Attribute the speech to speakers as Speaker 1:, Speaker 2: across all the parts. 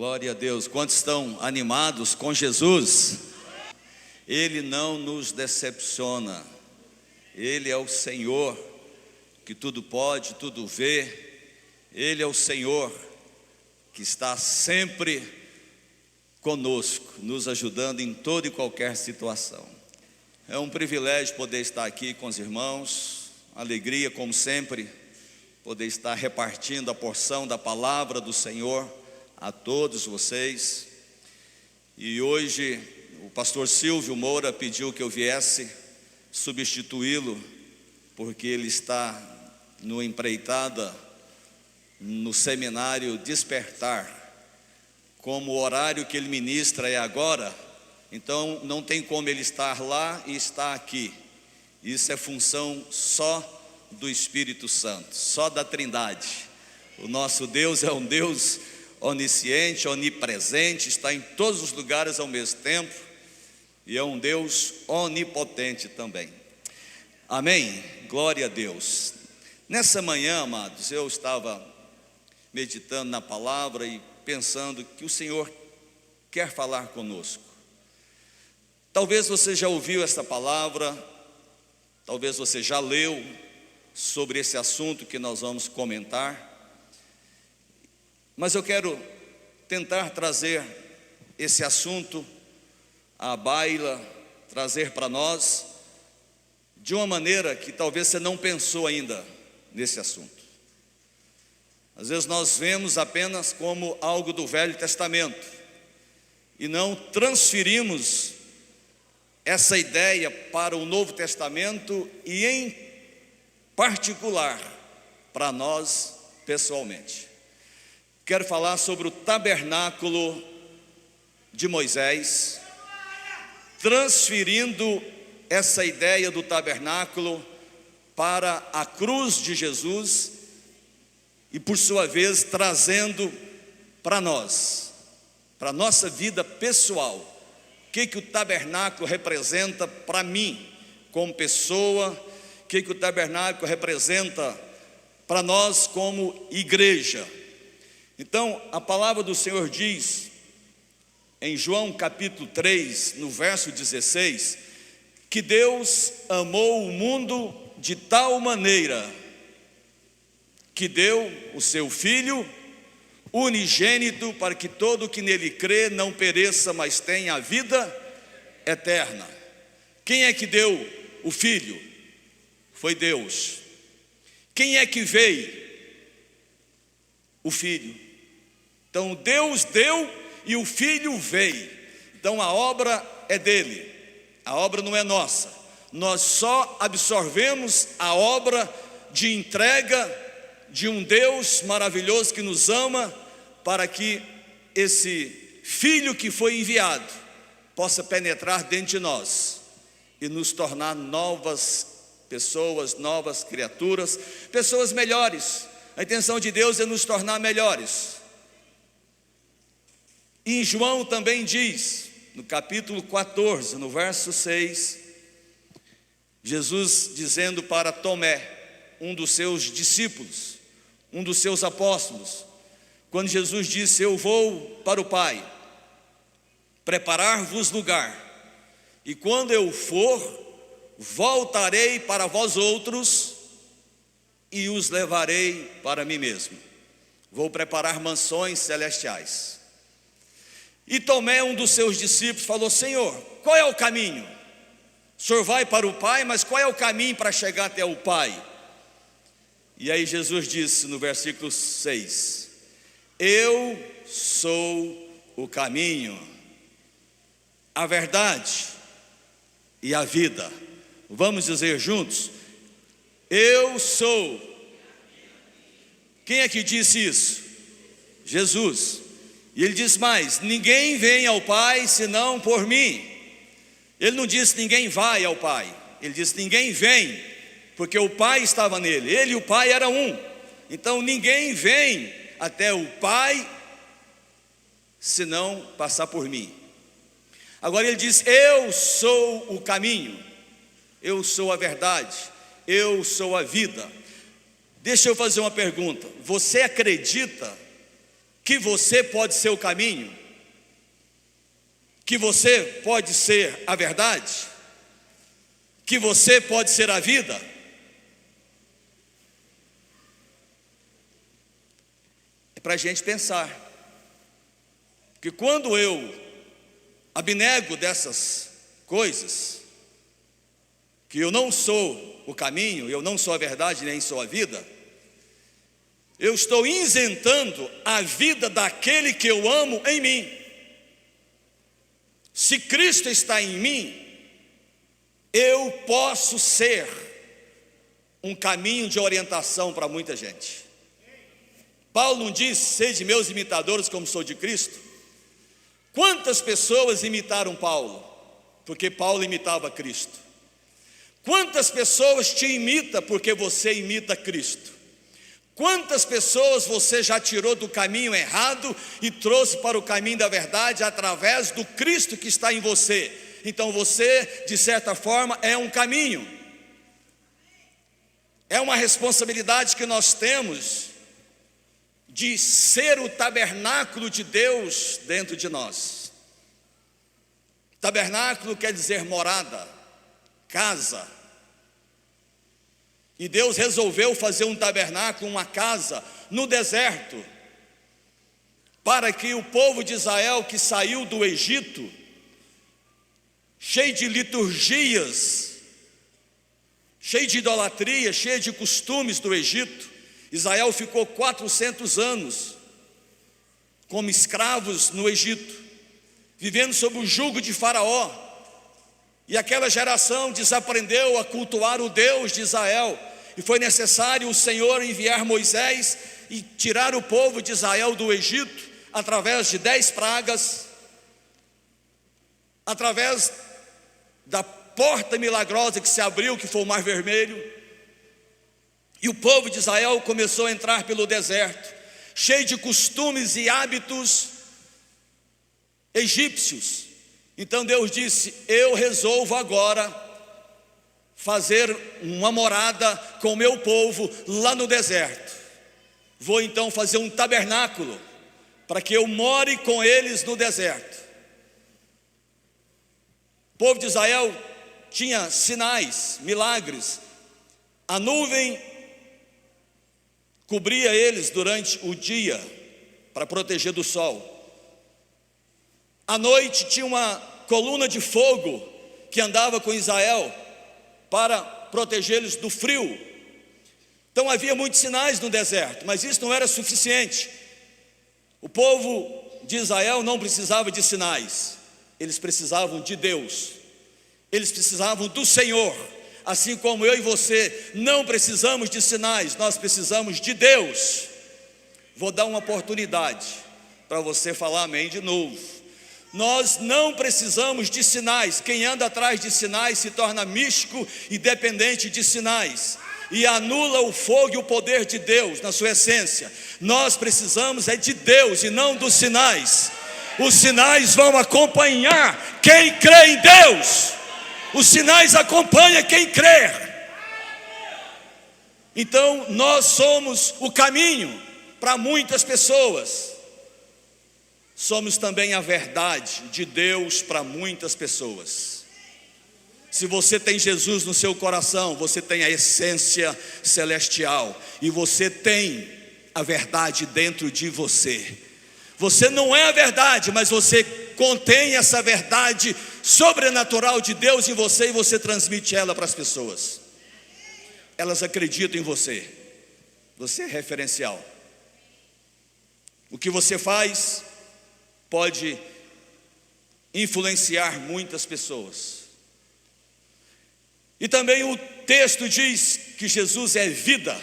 Speaker 1: Glória a Deus. Quantos estão animados com Jesus? Ele não nos decepciona. Ele é o Senhor que tudo pode, tudo vê. Ele é o Senhor que está sempre conosco, nos ajudando em toda e qualquer situação. É um privilégio poder estar aqui com os irmãos. Alegria, como sempre, poder estar repartindo a porção da palavra do Senhor a todos vocês. E hoje o pastor Silvio Moura pediu que eu viesse substituí-lo, porque ele está no empreitada no seminário Despertar. Como o horário que ele ministra é agora, então não tem como ele estar lá e estar aqui. Isso é função só do Espírito Santo, só da Trindade. O nosso Deus é um Deus onisciente, onipresente, está em todos os lugares ao mesmo tempo, e é um Deus onipotente também. Amém? Glória a Deus. Nessa manhã, amados, eu estava meditando na palavra e pensando que o Senhor quer falar conosco. Talvez você já ouviu essa palavra, talvez você já leu sobre esse assunto que nós vamos comentar, mas eu quero tentar trazer esse assunto à baila, trazer para nós de uma maneira que talvez você não pensou ainda nesse assunto. Às vezes nós vemos apenas como algo do Velho Testamento e não transferimos essa ideia para o Novo Testamento e em particular para nós pessoalmente. Quero falar sobre o tabernáculo de Moisés, transferindo essa ideia do tabernáculo para a cruz de Jesus e, por sua vez, trazendo para nós, para a nossa vida pessoal, o que o tabernáculo representa para mim, como pessoa, o que o tabernáculo representa para nós como igreja. Então, a palavra do Senhor diz, em João capítulo 3, no verso 16, que Deus amou o mundo de tal maneira que deu o seu Filho unigênito para que todo que nele crê não pereça, mas tenha a vida eterna. Quem é que deu o Filho? Foi Deus. Quem é que veio? O Filho. Então Deus deu e o Filho veio. Então a obra é dele, a obra não é nossa. Nós só absorvemos a obra de entrega de um Deus maravilhoso que nos ama, para que esse Filho que foi enviado possa penetrar dentro de nós e nos tornar novas pessoas, novas criaturas, pessoas melhores. A intenção de Deus é nos tornar melhores. E em João também diz, no capítulo 14, no verso 6, Jesus dizendo para Tomé, um dos seus discípulos, um dos seus apóstolos, quando Jesus disse: eu vou para o Pai, preparar-vos lugar, e quando eu for, voltarei para vós outros, e os levarei para mim mesmo. Vou preparar mansões celestiais. E Tomé, um dos seus discípulos, falou: Senhor, qual é o caminho? O Senhor vai para o Pai, mas qual é o caminho para chegar até o Pai? E aí Jesus disse no versículo 6: eu sou o caminho, a verdade e a vida. Vamos dizer juntos: eu sou. Quem é que disse isso? Jesus. E ele diz mais: ninguém vem ao Pai senão por mim. Ele não disse ninguém vai ao Pai, ele disse ninguém vem, porque o Pai estava nele, ele e o Pai eram um. Então ninguém vem até o Pai senão passar por mim. Agora ele diz: eu sou o caminho, eu sou a verdade, eu sou a vida. Deixa eu fazer uma pergunta: você acredita que você pode ser o caminho, que você pode ser a verdade, que você pode ser a vida? É para a gente pensar que quando eu abnego dessas coisas, que eu não sou o caminho, eu não sou a verdade, nem sou a vida, eu estou isentando a vida daquele que eu amo em mim. Se Cristo está em mim, eu posso ser um caminho de orientação para muita gente. Paulo não diz: sede meus imitadores como sou de Cristo? Quantas pessoas imitaram Paulo? Porque Paulo imitava Cristo. Quantas pessoas te imitam porque você imita Cristo? Quantas pessoas você já tirou do caminho errado e trouxe para o caminho da verdade através do Cristo que está em você? Então você, de certa forma, é um caminho. É uma responsabilidade que nós temos de ser o tabernáculo de Deus dentro de nós. Tabernáculo quer dizer morada, casa. E Deus resolveu fazer um tabernáculo, uma casa, no deserto, para que o povo de Israel que saiu do Egito, cheio de liturgias, cheio de idolatria, cheio de costumes do Egito, Israel ficou 400 anos como escravos no Egito, vivendo sob o jugo de Faraó, e aquela geração desaprendeu a cultuar o Deus de Israel, e foi necessário o Senhor enviar Moisés e tirar o povo de Israel do Egito, através de 10 pragas, através da porta milagrosa que se abriu, que foi o Mar Vermelho, e o povo de Israel começou a entrar pelo deserto, cheio de costumes e hábitos egípcios. Então Deus disse: eu resolvo agora fazer uma morada com o meu povo lá no deserto. Vou então fazer um tabernáculo para que eu more com eles no deserto. O povo de Israel tinha sinais, milagres. A nuvem cobria eles durante o dia para proteger do sol. À noite tinha uma coluna de fogo que andava com Israel para protegê-los do frio. Então havia muitos sinais no deserto, mas isso não era suficiente. O povo de Israel não precisava de sinais, eles precisavam de Deus, eles precisavam do Senhor. Assim como eu e você não precisamos de sinais, nós precisamos de Deus. Vou dar uma oportunidade para você falar amém de novo. Nós não precisamos de sinais. Quem anda atrás de sinais se torna místico e dependente de sinais, e anula o fogo e o poder de Deus na sua essência. Nós precisamos é de Deus e não dos sinais. Os sinais vão acompanhar quem crê em Deus. Os sinais acompanham quem crê. Então nós somos o caminho para muitas pessoas. Somos também a verdade de Deus para muitas pessoas. Se você tem Jesus no seu coração, você tem a essência celestial, e você tem a verdade dentro de você. Você não é a verdade, mas você contém essa verdade sobrenatural de Deus em você, e você transmite ela para as pessoas. Elas acreditam em você. Você é referencial. O que você faz pode influenciar muitas pessoas. E também o texto diz que Jesus é vida.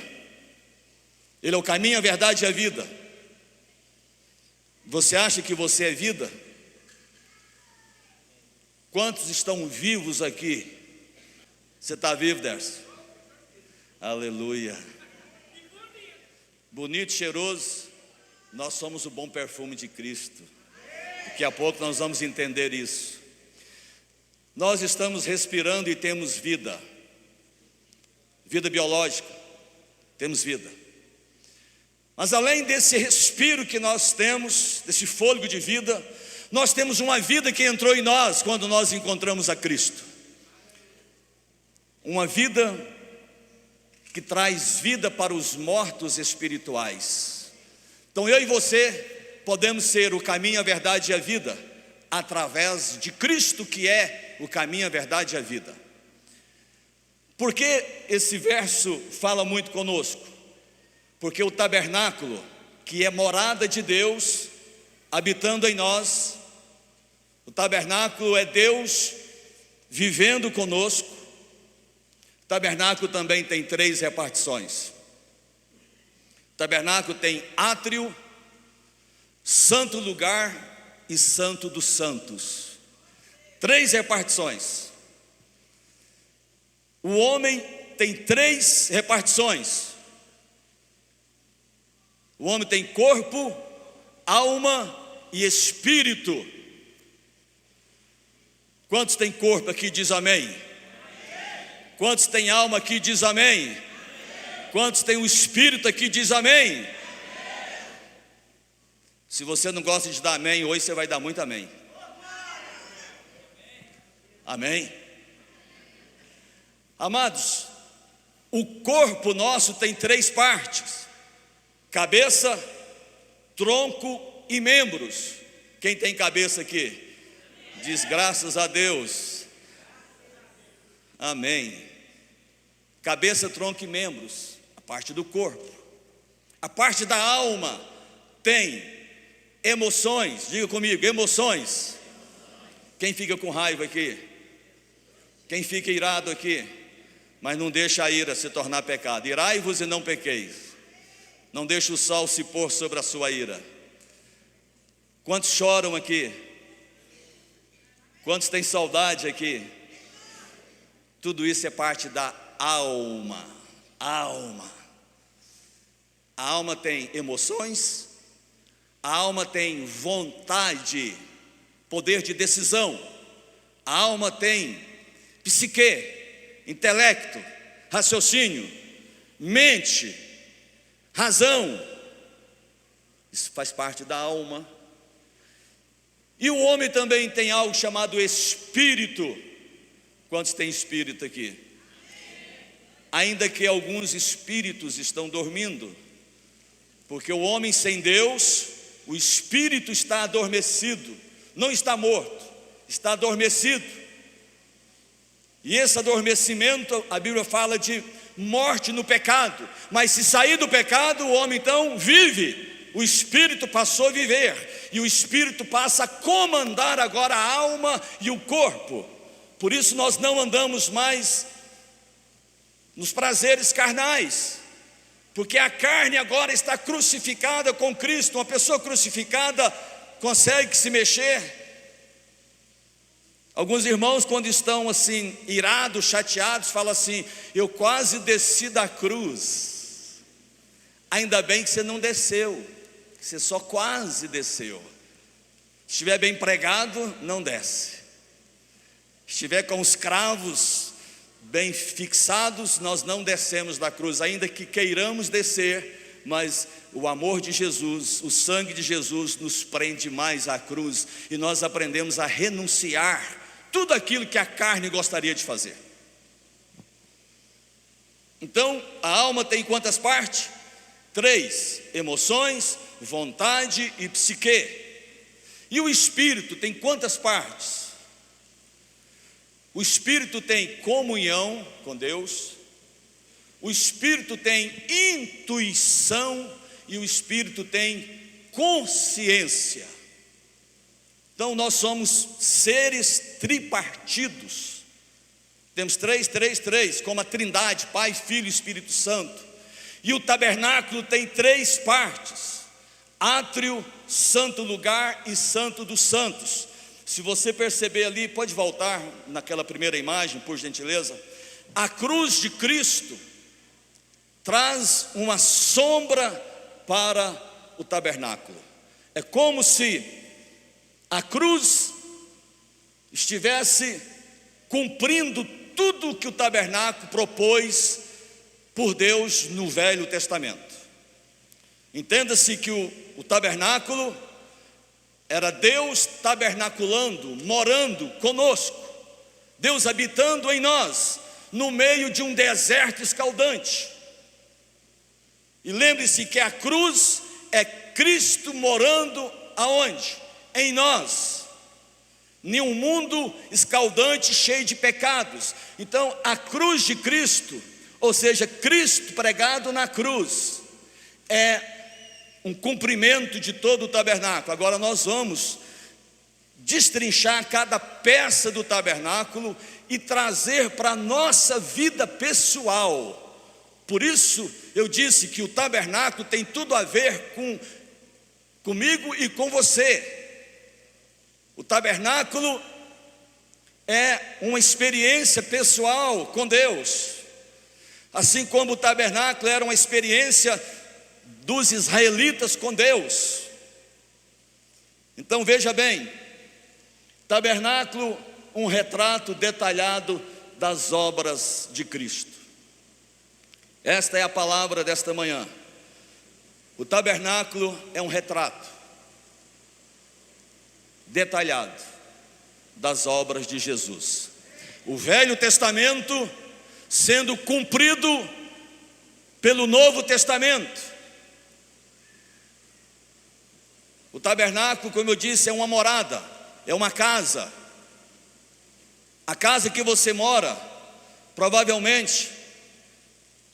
Speaker 1: Ele é o caminho, a verdade e a vida. Você acha que você é vida? Quantos estão vivos aqui? Você está vivo, Dercio? Aleluia. Bonito, cheiroso. Nós somos o bom perfume de Cristo. Daqui a pouco nós vamos entender isso. Nós estamos respirando e temos vida. Vida biológica, temos vida. Mas além desse respiro que nós temos, desse fôlego de vida, nós temos uma vida que entrou em nós quando nós encontramos a Cristo. Uma vida que traz vida para os mortos espirituais. Então eu e você podemos ser o caminho, a verdade e a vida, através de Cristo, que é o caminho, a verdade e a vida. Por que esse verso fala muito conosco? Porque o tabernáculo, que é morada de Deus, habitando em nós, o tabernáculo é Deus vivendo conosco. O tabernáculo também tem 3 repartições. O tabernáculo tem átrio, santo lugar e santo dos santos. 3 repartições. O homem tem 3 repartições. O homem tem corpo, alma e espírito. Quantos tem corpo aqui, diz amém? Quantos tem alma aqui, diz amém? Quantos tem o espírito aqui, diz amém? Se você não gosta de dar amém, hoje você vai dar muito amém. Amém? Amados, o corpo nosso tem 3 partes: cabeça, tronco e membros. Quem tem cabeça aqui? Diz graças a Deus. Amém. Cabeça, tronco e membros, a parte do corpo. A parte da alma tem emoções. Diga comigo, emoções. Quem fica com raiva aqui? Quem fica irado aqui? Mas não deixa a ira se tornar pecado. Irai-vos e não pequeis. Não deixe o sol se pôr sobre a sua ira. Quantos choram aqui? Quantos têm saudade aqui? Tudo isso é parte da alma. Alma. A alma tem emoções. A alma tem vontade, poder de decisão. A alma tem psique, intelecto, raciocínio, mente, razão. Isso faz parte da alma. E o homem também tem algo chamado espírito. Quantos tem espírito aqui? Ainda que alguns espíritos estão dormindo, porque o homem sem Deus, o espírito está adormecido, não está morto, está adormecido. E esse adormecimento, a Bíblia fala de morte no pecado. Mas se sair do pecado, o homem então vive. O espírito passou a viver. E o espírito passa a comandar agora a alma e o corpo. Por isso nós não andamos mais nos prazeres carnais. Porque a carne agora está crucificada com Cristo. Uma pessoa crucificada consegue se mexer. Alguns irmãos, quando estão assim, irados, chateados, falam assim: eu quase desci da cruz. Ainda bem que você não desceu, você só quase desceu. Se estiver bem pregado, não desce. Se estiver com os cravos bem fixados, nós não descemos da cruz, ainda que queiramos descer, mas o amor de Jesus, o sangue de Jesus nos prende mais à cruz, e nós aprendemos a renunciar tudo aquilo que a carne gostaria de fazer. Então, a alma tem quantas partes? 3: emoções, vontade e psique. E o espírito tem quantas partes? O espírito tem comunhão com Deus, o espírito tem intuição e o espírito tem consciência. Então nós somos seres tripartidos. Temos 3, como a Trindade, Pai, Filho e Espírito Santo. E o tabernáculo tem 3 partes: átrio, santo lugar e santo dos santos. Se você perceber ali, pode voltar naquela primeira imagem, por gentileza. A cruz de Cristo traz uma sombra para o tabernáculo. É como se a cruz estivesse cumprindo tudo o que o tabernáculo propôs por Deus no Velho Testamento. Entenda-se que o tabernáculo era Deus tabernaculando, morando conosco, Deus habitando em nós, no meio de um deserto escaldante. E lembre-se que a cruz é Cristo morando aonde? Em nós, em um mundo escaldante, cheio de pecados. Então a cruz de Cristo, ou seja, Cristo pregado na cruz, é um cumprimento de todo o tabernáculo. Agora nós vamos destrinchar cada peça do tabernáculo e trazer para a nossa vida pessoal. Por isso eu disse que o tabernáculo tem tudo a ver comigo e com você. O tabernáculo é uma experiência pessoal com Deus, assim como o tabernáculo era uma experiência dos israelitas com Deus. Então veja bem, tabernáculo, um retrato detalhado das obras de Cristo. Esta é a palavra desta manhã. O tabernáculo é um retrato detalhado das obras de Jesus. O Velho Testamento sendo cumprido pelo Novo Testamento. O tabernáculo, como eu disse, é uma morada, é uma casa. A casa que você mora, provavelmente,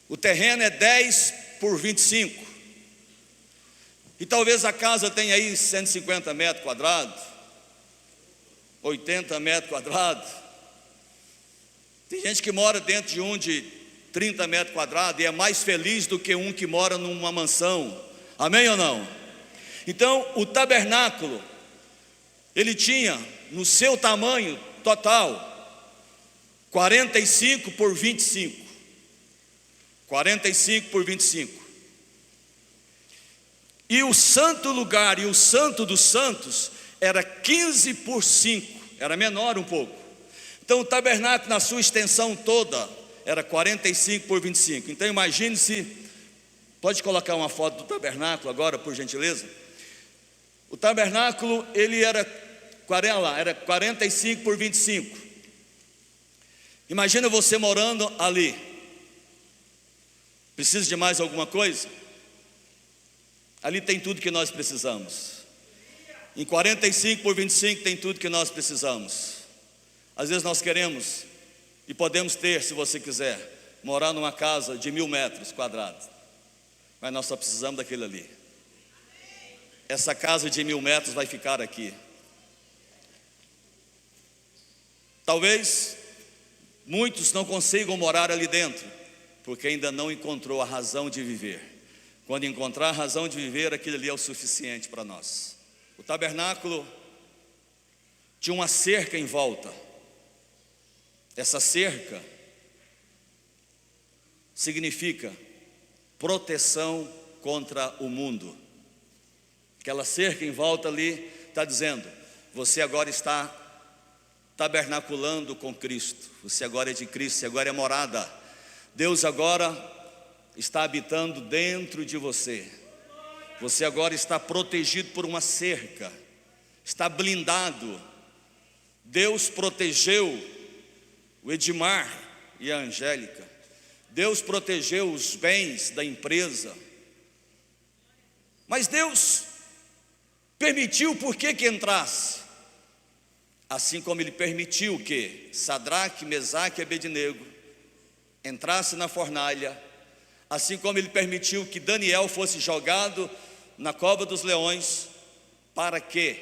Speaker 1: o terreno é 10 por 25. E talvez a casa tenha aí 150 metros quadrados, 80 metros quadrados. Tem gente que mora dentro de um de 30 metros quadrados e é mais feliz do que um que mora numa mansão. Amém ou não? Então o tabernáculo, ele tinha no seu tamanho total 45 por 25. 45 por 25. E o santo lugar e o santo dos santos era 15 por 5, era menor um pouco. Então o tabernáculo na sua extensão toda era 45 por 25. Então imagine-se, pode colocar uma foto do tabernáculo agora, por gentileza. O tabernáculo, ele era 45 por 25. Imagina você morando ali. Precisa de mais alguma coisa? Ali tem tudo que nós precisamos. Em 45 por 25 tem tudo que nós precisamos. Às vezes nós queremos, e podemos ter, se você quiser, morar numa casa de 1000 metros quadrados, mas nós só precisamos daquele ali. Essa casa de 1000 metros vai ficar aqui. Talvez muitos não consigam morar ali dentro, porque ainda não encontrou a razão de viver. Quando encontrar a razão de viver, aquilo ali é o suficiente para nós. O tabernáculo tinha uma cerca em volta. Essa cerca significa proteção contra o mundo. Aquela cerca em volta ali está dizendo: você agora está tabernaculando com Cristo, você agora é de Cristo, você agora é morada. Deus agora está habitando dentro de você. Você agora está protegido por uma cerca, está blindado. Deus protegeu o Edmar e a Angélica. Deus protegeu os bens da empresa. Mas Deus permitiu por que entrasse? Assim como Ele permitiu que Sadraque, Mesaque e Abednego entrasse na fornalha, assim como Ele permitiu que Daniel fosse jogado na cova dos leões, para que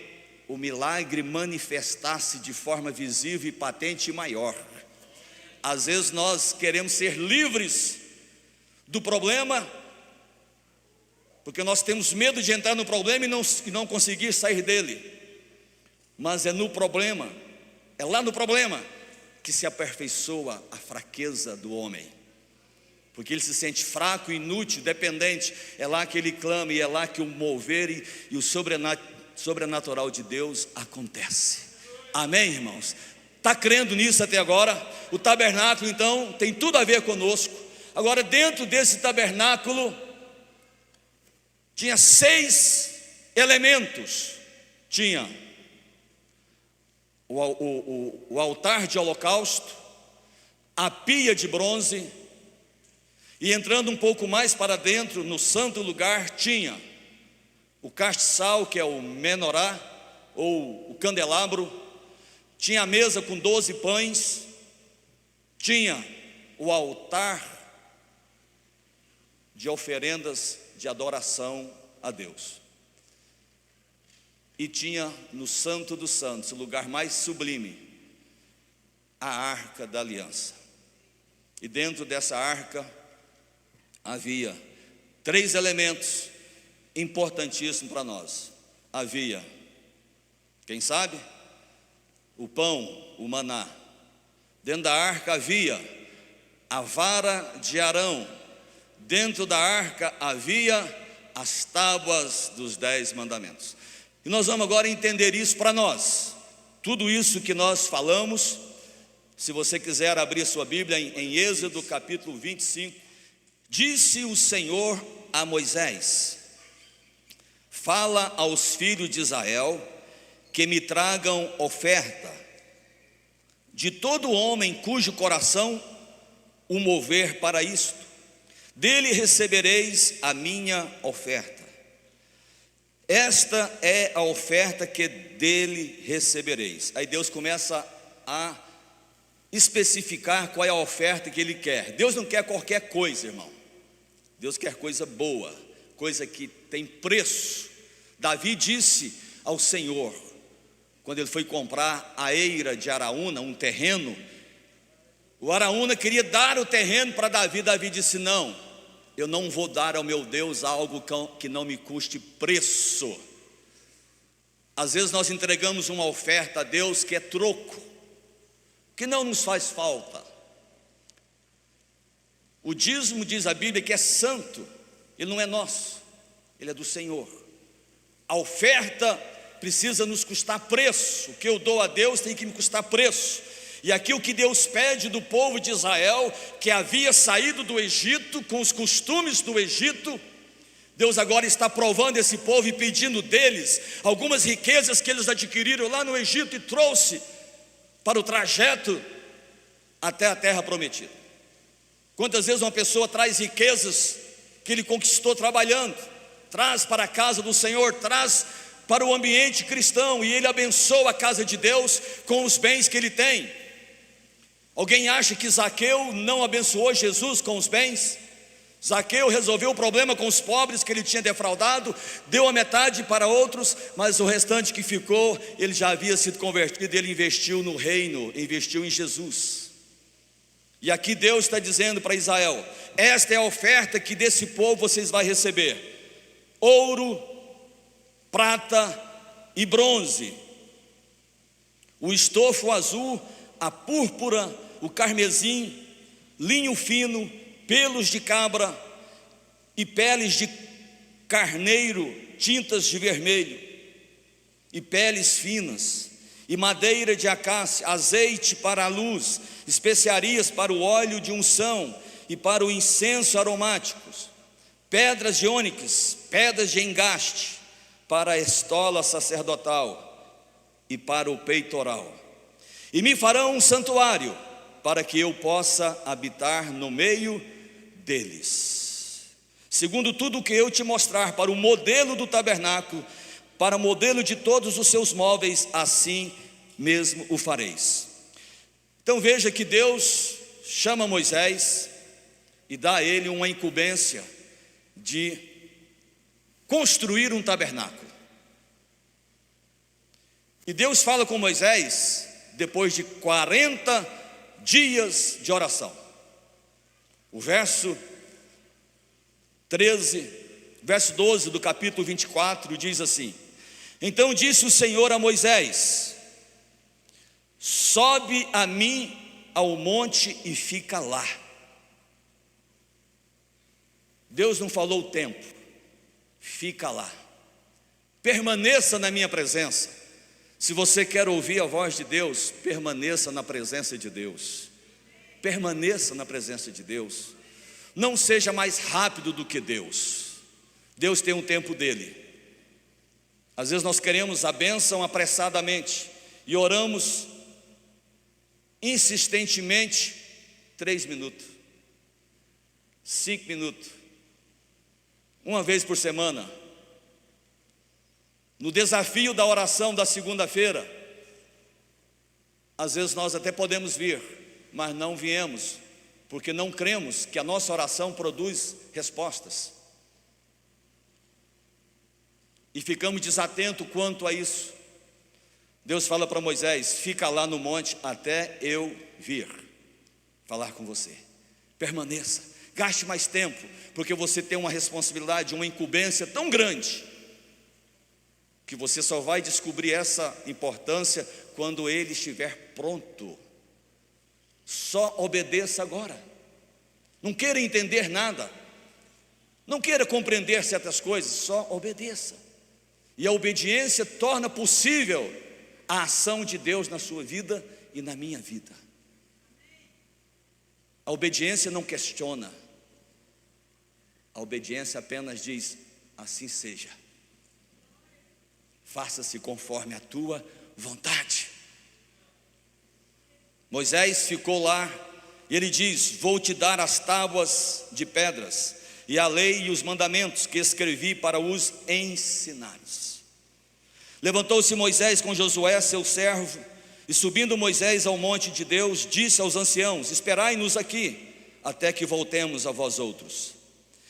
Speaker 1: o milagre manifestasse de forma visível e patente e maior. Às vezes nós queremos ser livres do problema, porque nós temos medo de entrar no problema e não conseguir sair dele. Mas é no problema, é lá no problema que se aperfeiçoa a fraqueza do homem, porque ele se sente fraco, inútil, dependente. É lá que ele clama e é lá que o mover e o sobrenatural de Deus acontece. Amém, irmãos? Está crendo nisso até agora? O tabernáculo então tem tudo a ver conosco. Agora, dentro desse tabernáculo Tinha 6 elementos. Tinha o altar de holocausto, a pia de bronze, e entrando um pouco mais para dentro, no santo lugar, tinha o castiçal, que é o menorá, ou o candelabro, tinha a mesa com 12 pães, tinha o altar de oferendas de adoração a Deus. E tinha no Santo dos Santos, o lugar mais sublime, a Arca da Aliança. E dentro dessa arca havia 3 elementos importantíssimos para nós. Havia, quem sabe? O pão, o maná. Dentro da arca havia a vara de Arão. Dentro da arca havia as tábuas dos 10 mandamentos. E nós vamos agora entender isso para nós. Tudo isso que nós falamos, se você quiser abrir sua Bíblia em Êxodo capítulo 25, disse o Senhor a Moisés: fala aos filhos de Israel que me tragam oferta de todo homem cujo coração o mover para isto, dele recebereis a minha oferta. Esta é a oferta que dele recebereis. Aí Deus começa a especificar qual é a oferta que Ele quer. Deus não quer qualquer coisa, irmão. Deus quer coisa boa, coisa que tem preço. Davi disse ao Senhor, quando ele foi comprar a eira de Araúna, um terreno, o Araúna queria dar o terreno para Davi. Davi disse: não, eu não vou dar ao meu Deus algo que não me custe preço. Às vezes nós entregamos uma oferta a Deus que é troco, que não nos faz falta. O dízimo, diz a Bíblia, que é santo, ele não é nosso, ele é do Senhor. A oferta precisa nos custar preço. O que eu dou a Deus tem que me custar preço. E aqui o que Deus pede do povo de Israel, que havia saído do Egito com os costumes do Egito, Deus agora está provando esse povo e pedindo deles algumas riquezas que eles adquiriram lá no Egito e trouxe para o trajeto até a terra prometida. Quantas vezes uma pessoa traz riquezas que ele conquistou trabalhando, traz para a casa do Senhor, traz para o ambiente cristão, e ele abençoa a casa de Deus com os bens que ele tem. Alguém acha que Zaqueu não abençoou Jesus com os bens? Zaqueu resolveu o problema com os pobres que ele tinha defraudado, deu a metade para outros, mas o restante que ficou, ele já havia sido convertido, ele investiu no reino, investiu em Jesus. E aqui Deus está dizendo para Israel: esta é a oferta que desse povo vocês vão receber: ouro, prata e bronze, o estofo azul, a púrpura, o carmesim, linho fino, pelos de cabra e peles de carneiro, tintas de vermelho e peles finas, e madeira de acácia, azeite para a luz, especiarias para o óleo de unção e para o incenso aromáticos, pedras de ônix, pedras de engaste para a estola sacerdotal e para o peitoral. E me farão um santuário para que eu possa habitar no meio deles, segundo tudo o que eu te mostrar, para o modelo do tabernáculo, para o modelo de todos os seus móveis, assim mesmo o fareis. Então veja que Deus chama Moisés e dá a ele uma incumbência de construir um tabernáculo. E Deus fala com Moisés depois de 40 dias de oração. O verso 12 do capítulo 24 diz assim: então disse o Senhor a Moisés: sobe a mim ao monte e fica lá. Deus não falou o tempo, fica lá, permaneça na minha presença. Se você quer ouvir a voz de Deus, permaneça na presença de Deus. Permaneça na presença de Deus. Não seja mais rápido do que Deus. Deus tem um tempo dele. Às vezes nós queremos a bênção apressadamente e oramos insistentemente 3 minutos, 5 minutos, uma vez por semana. No desafio da oração da segunda-feira, às vezes nós até podemos vir, mas não viemos, porque não cremos que a nossa oração produz respostas. E ficamos desatentos quanto a isso. Deus fala para Moisés: fica lá no monte até eu vir falar com você. Permaneça, gaste mais tempo, porque você tem uma responsabilidade, uma incumbência tão grande, que você só vai descobrir essa importância quando ele estiver pronto. Só obedeça agora. Não queira entender nada, não queira compreender certas coisas, só obedeça. E a obediência torna possível a ação de Deus na sua vida e na minha vida. A obediência não questiona, a obediência apenas diz: assim seja, faça-se conforme a tua vontade. Moisés ficou lá e ele diz: vou te dar as tábuas de pedras e a lei e os mandamentos que escrevi para os ensinares. Levantou-se Moisés com Josué seu servo, e subindo Moisés ao monte de Deus, disse aos anciãos: esperai-nos aqui, até que voltemos a vós outros.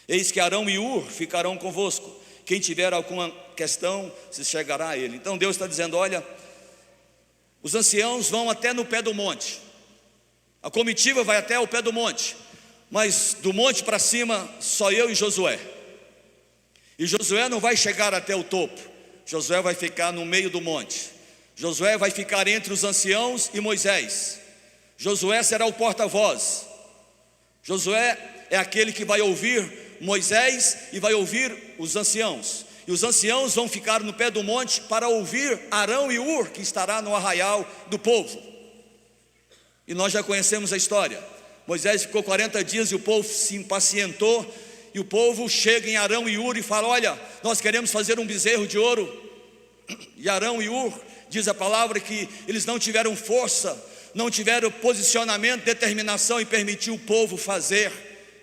Speaker 1: Eis que Arão e Ur ficarão convosco, quem tiver alguma questão se chegará a ele. Então Deus está dizendo: olha, os anciãos vão até no pé do monte, a comitiva vai até o pé do monte, mas do monte para cima só eu e Josué. E Josué não vai chegar até o topo, Josué vai ficar no meio do monte. Josué vai ficar entre os anciãos e Moisés. Josué será o porta-voz. Josué é aquele que vai ouvir Moisés e vai ouvir os anciãos. E os anciãos vão ficar no pé do monte para ouvir Arão e Ur, que estará no arraial do povo. E nós já conhecemos a história. Moisés ficou 40 dias e o povo se impacientou. E o povo chega em Arão e Ur e fala: olha, nós queremos fazer um bezerro de ouro. E Arão e Ur, diz a palavra que eles não tiveram força, não tiveram posicionamento, determinação em permitir o povo fazer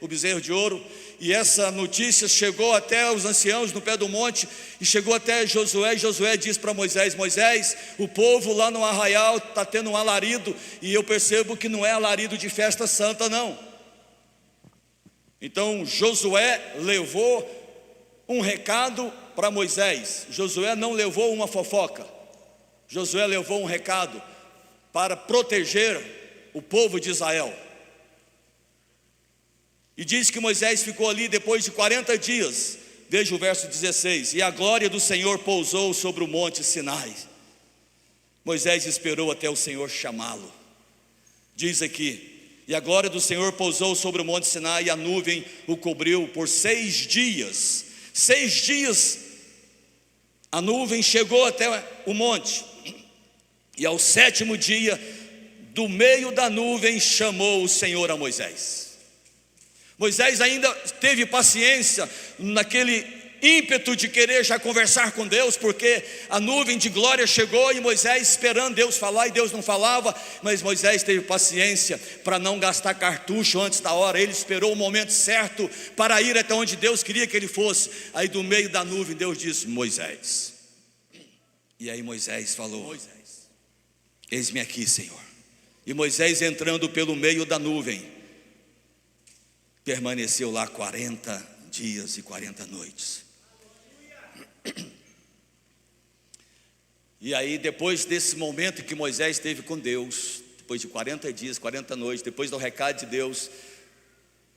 Speaker 1: o bezerro de ouro. E essa notícia chegou até os anciãos no pé do monte e chegou até Josué. E Josué diz para Moisés: Moisés, o povo lá no arraial está tendo um alarido, e eu percebo que não é alarido de festa santa não. Então Josué levou um recado para Moisés. Josué não levou uma fofoca, Josué levou um recado para proteger o povo de Israel. E diz que Moisés ficou ali depois de 40 dias. Veja o verso 16: e a glória do Senhor pousou sobre o monte Sinai. Moisés esperou até o Senhor chamá-lo. Diz aqui: e a glória do Senhor pousou sobre o monte Sinai, e a nuvem o cobriu por 6 dias. 6 dias a nuvem chegou até o monte, e ao 7º dia, do meio da nuvem chamou o Senhor a Moisés. Moisés ainda teve paciência naquele ímpeto de querer já conversar com Deus, porque a nuvem de glória chegou e Moisés esperando Deus falar, e Deus não falava. Mas Moisés teve paciência para não gastar cartucho antes da hora. Ele esperou o momento certo para ir até onde Deus queria que ele fosse. Aí do meio da nuvem Deus disse: Moisés. E aí Moisés falou: Moisés, eis-me aqui, Senhor. E Moisés, entrando pelo meio da nuvem, permaneceu lá 40 dias e 40 noites. E aí, depois desse momento que Moisés teve com Deus, depois de 40 dias, 40 noites, depois do recado de Deus,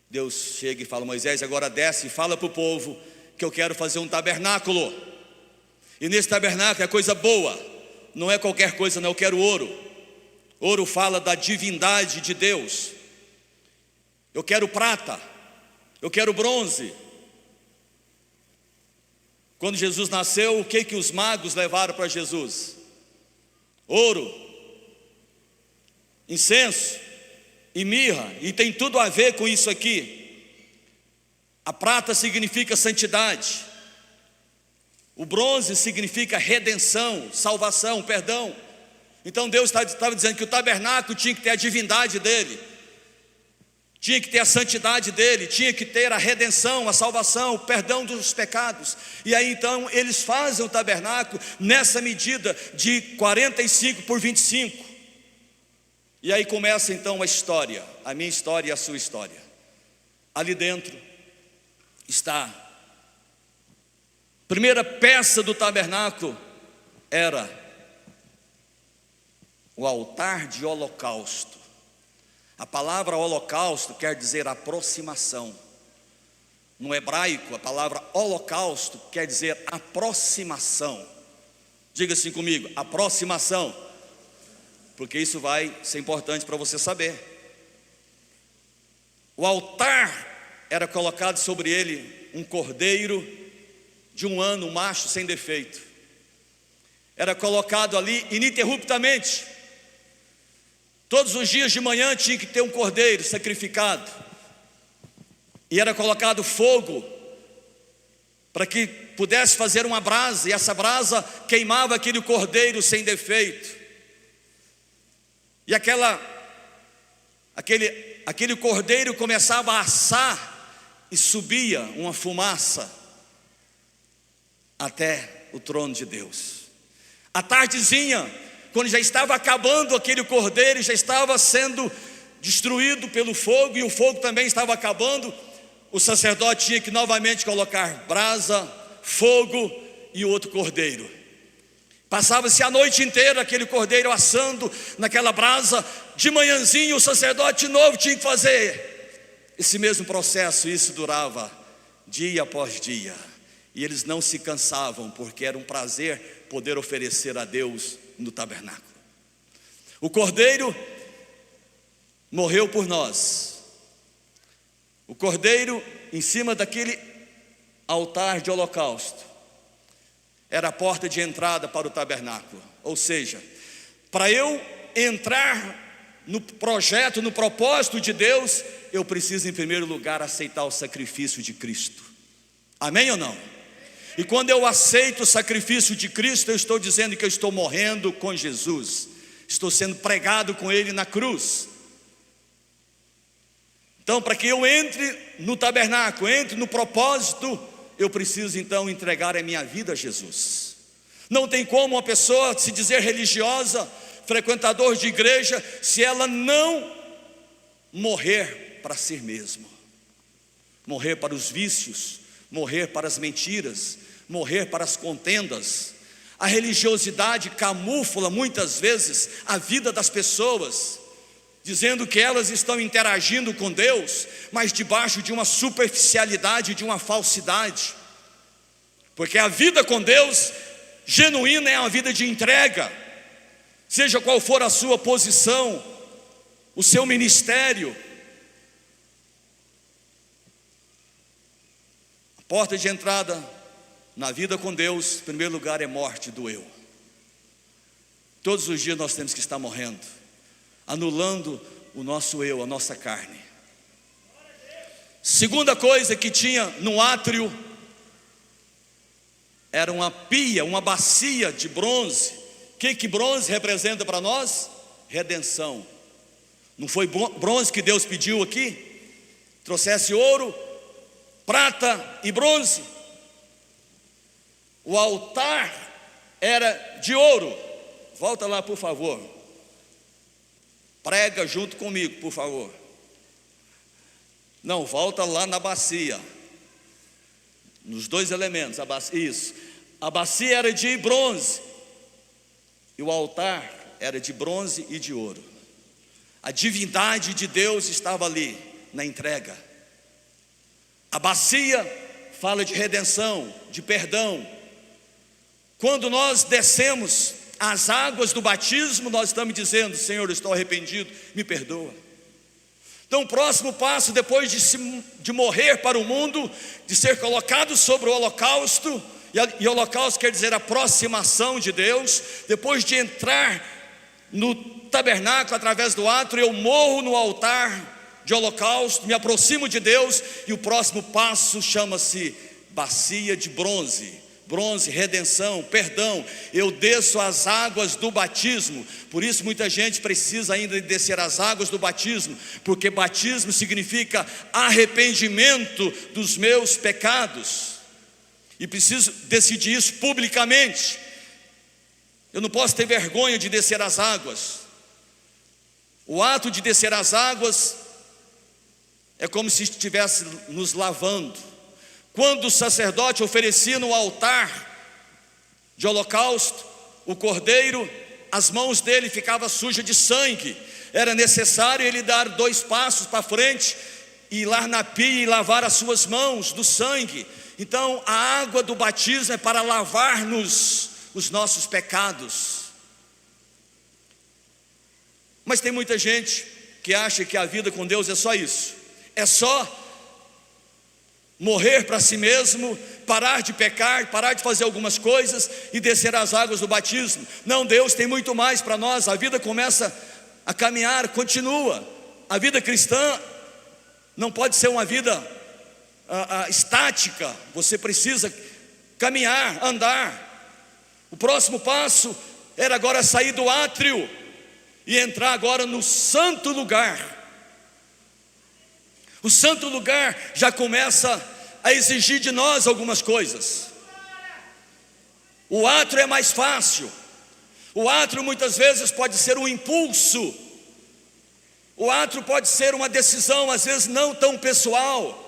Speaker 1: Deus chega e fala: Moisés, agora desce e fala para o povo que eu quero fazer um tabernáculo. E nesse tabernáculo é coisa boa, não é qualquer coisa não, eu quero ouro. Ouro fala da divindade de Deus. Eu quero prata, eu quero bronze. Quando Jesus nasceu, o que os magos levaram para Jesus? Ouro, incenso e mirra. E tem tudo a ver com isso aqui. A prata significa santidade, O bronze significa redenção, salvação, perdão. Então Deus estava dizendo que o tabernáculo tinha que ter a divindade dele, tinha que ter a santidade dele, tinha que ter a redenção, a salvação, o perdão dos pecados. E aí então eles fazem o tabernáculo nessa medida de 45 por 25. E aí começa então a história, a minha história e a sua história. Ali dentro está a primeira peça do tabernáculo, era o altar de holocausto. A palavra holocausto quer dizer aproximação. No hebraico, a palavra holocausto quer dizer aproximação. Diga assim comigo, aproximação, porque isso vai ser importante para você saber. O altar era colocado sobre ele um cordeiro de 1 ano, um macho sem defeito. Era colocado ali ininterruptamente. Todos os dias de manhã tinha que ter um cordeiro sacrificado. E era colocado fogo para que pudesse fazer uma brasa, e essa brasa queimava aquele cordeiro sem defeito. E aquele cordeiro começava a assar e subia uma fumaça até o trono de Deus. À tardezinha, quando já estava acabando aquele cordeiro, já estava sendo destruído pelo fogo, e o fogo também estava acabando, o sacerdote tinha que novamente colocar brasa, fogo e o outro cordeiro. Passava-se a noite inteira aquele cordeiro assando naquela brasa. De manhãzinho o sacerdote de novo tinha que fazer esse mesmo processo. Isso durava dia após dia, e eles não se cansavam, porque era um prazer poder oferecer a Deus no tabernáculo. O cordeiro morreu por nós. O cordeiro em cima daquele altar de holocausto era a porta de entrada para o tabernáculo. Ou seja, para eu entrar no projeto, no propósito de Deus, eu preciso em primeiro lugar aceitar o sacrifício de Cristo. Amém ou não? E quando eu aceito o sacrifício de Cristo, eu estou dizendo que eu estou morrendo com Jesus, estou sendo pregado com Ele na cruz. Então, para que eu entre no tabernáculo, entre no propósito, eu preciso então entregar a minha vida a Jesus. Não tem como uma pessoa se dizer religiosa, frequentador de igreja, se ela não morrer para si mesmo, morrer para os vícios, morrer para as mentiras, morrer para as contendas. A religiosidade camufla muitas vezes a vida das pessoas, dizendo que elas estão interagindo com Deus, mas debaixo de uma superficialidade, de uma falsidade. Porque a vida com Deus genuína é uma vida de entrega, seja qual for a sua posição, o seu ministério. A porta de entrada na vida com Deus, em primeiro lugar, é morte do eu. Todos os dias nós temos que estar morrendo, anulando o nosso eu, a nossa carne. Segunda coisa que tinha no átrio era uma pia, uma bacia de bronze. O que bronze representa para nós? Redenção. Não foi bronze que Deus pediu aqui? Trouxesse ouro, prata e bronze. O altar era de ouro. Volta lá, por favor. Prega junto comigo, por favor. Não, volta lá na bacia. Nos dois elementos, a bacia, isso. A bacia era de bronze e o altar era de bronze e de ouro. A divindade de Deus estava ali na entrega. A bacia fala de redenção, de perdão. Quando nós descemos as águas do batismo, nós estamos dizendo: Senhor, eu estou arrependido, me perdoa. Então o próximo passo, depois de morrer para o mundo, de ser colocado sobre o holocausto, e holocausto quer dizer aproximação de Deus, depois de entrar no tabernáculo através do átrio, eu morro no altar de holocausto, me aproximo de Deus, e o próximo passo chama-se bacia de bronze. bronze, redenção, perdão. Eu desço as águas do batismo. Por isso muita gente precisa ainda de descer as águas do batismo, porque batismo significa arrependimento dos meus pecados, e preciso decidir isso publicamente. Eu não posso ter vergonha de descer as águas. O ato de descer as águas é como se estivesse nos lavando. Quando o sacerdote oferecia no altar de holocausto o cordeiro, as mãos dele ficavam sujas de sangue. Era necessário ele dar 2 passos para frente, ir lá na pia e lavar as suas mãos do sangue. Então a água do batismo é para lavar-nos os nossos pecados. Mas tem muita gente que acha que a vida com Deus é só isso. É só morrer para si mesmo, parar de pecar, parar de fazer algumas coisas e descer as águas do batismo. Não, Deus tem muito mais para nós. A vida começa a caminhar, continua. A vida cristã não pode ser uma vida estática. Você precisa caminhar, andar. O próximo passo era agora sair do átrio e entrar agora no santo lugar. O santo lugar já começa a exigir de nós algumas coisas. O átrio é mais fácil. O átrio muitas vezes pode ser um impulso. O átrio pode ser uma decisão, às vezes não tão pessoal,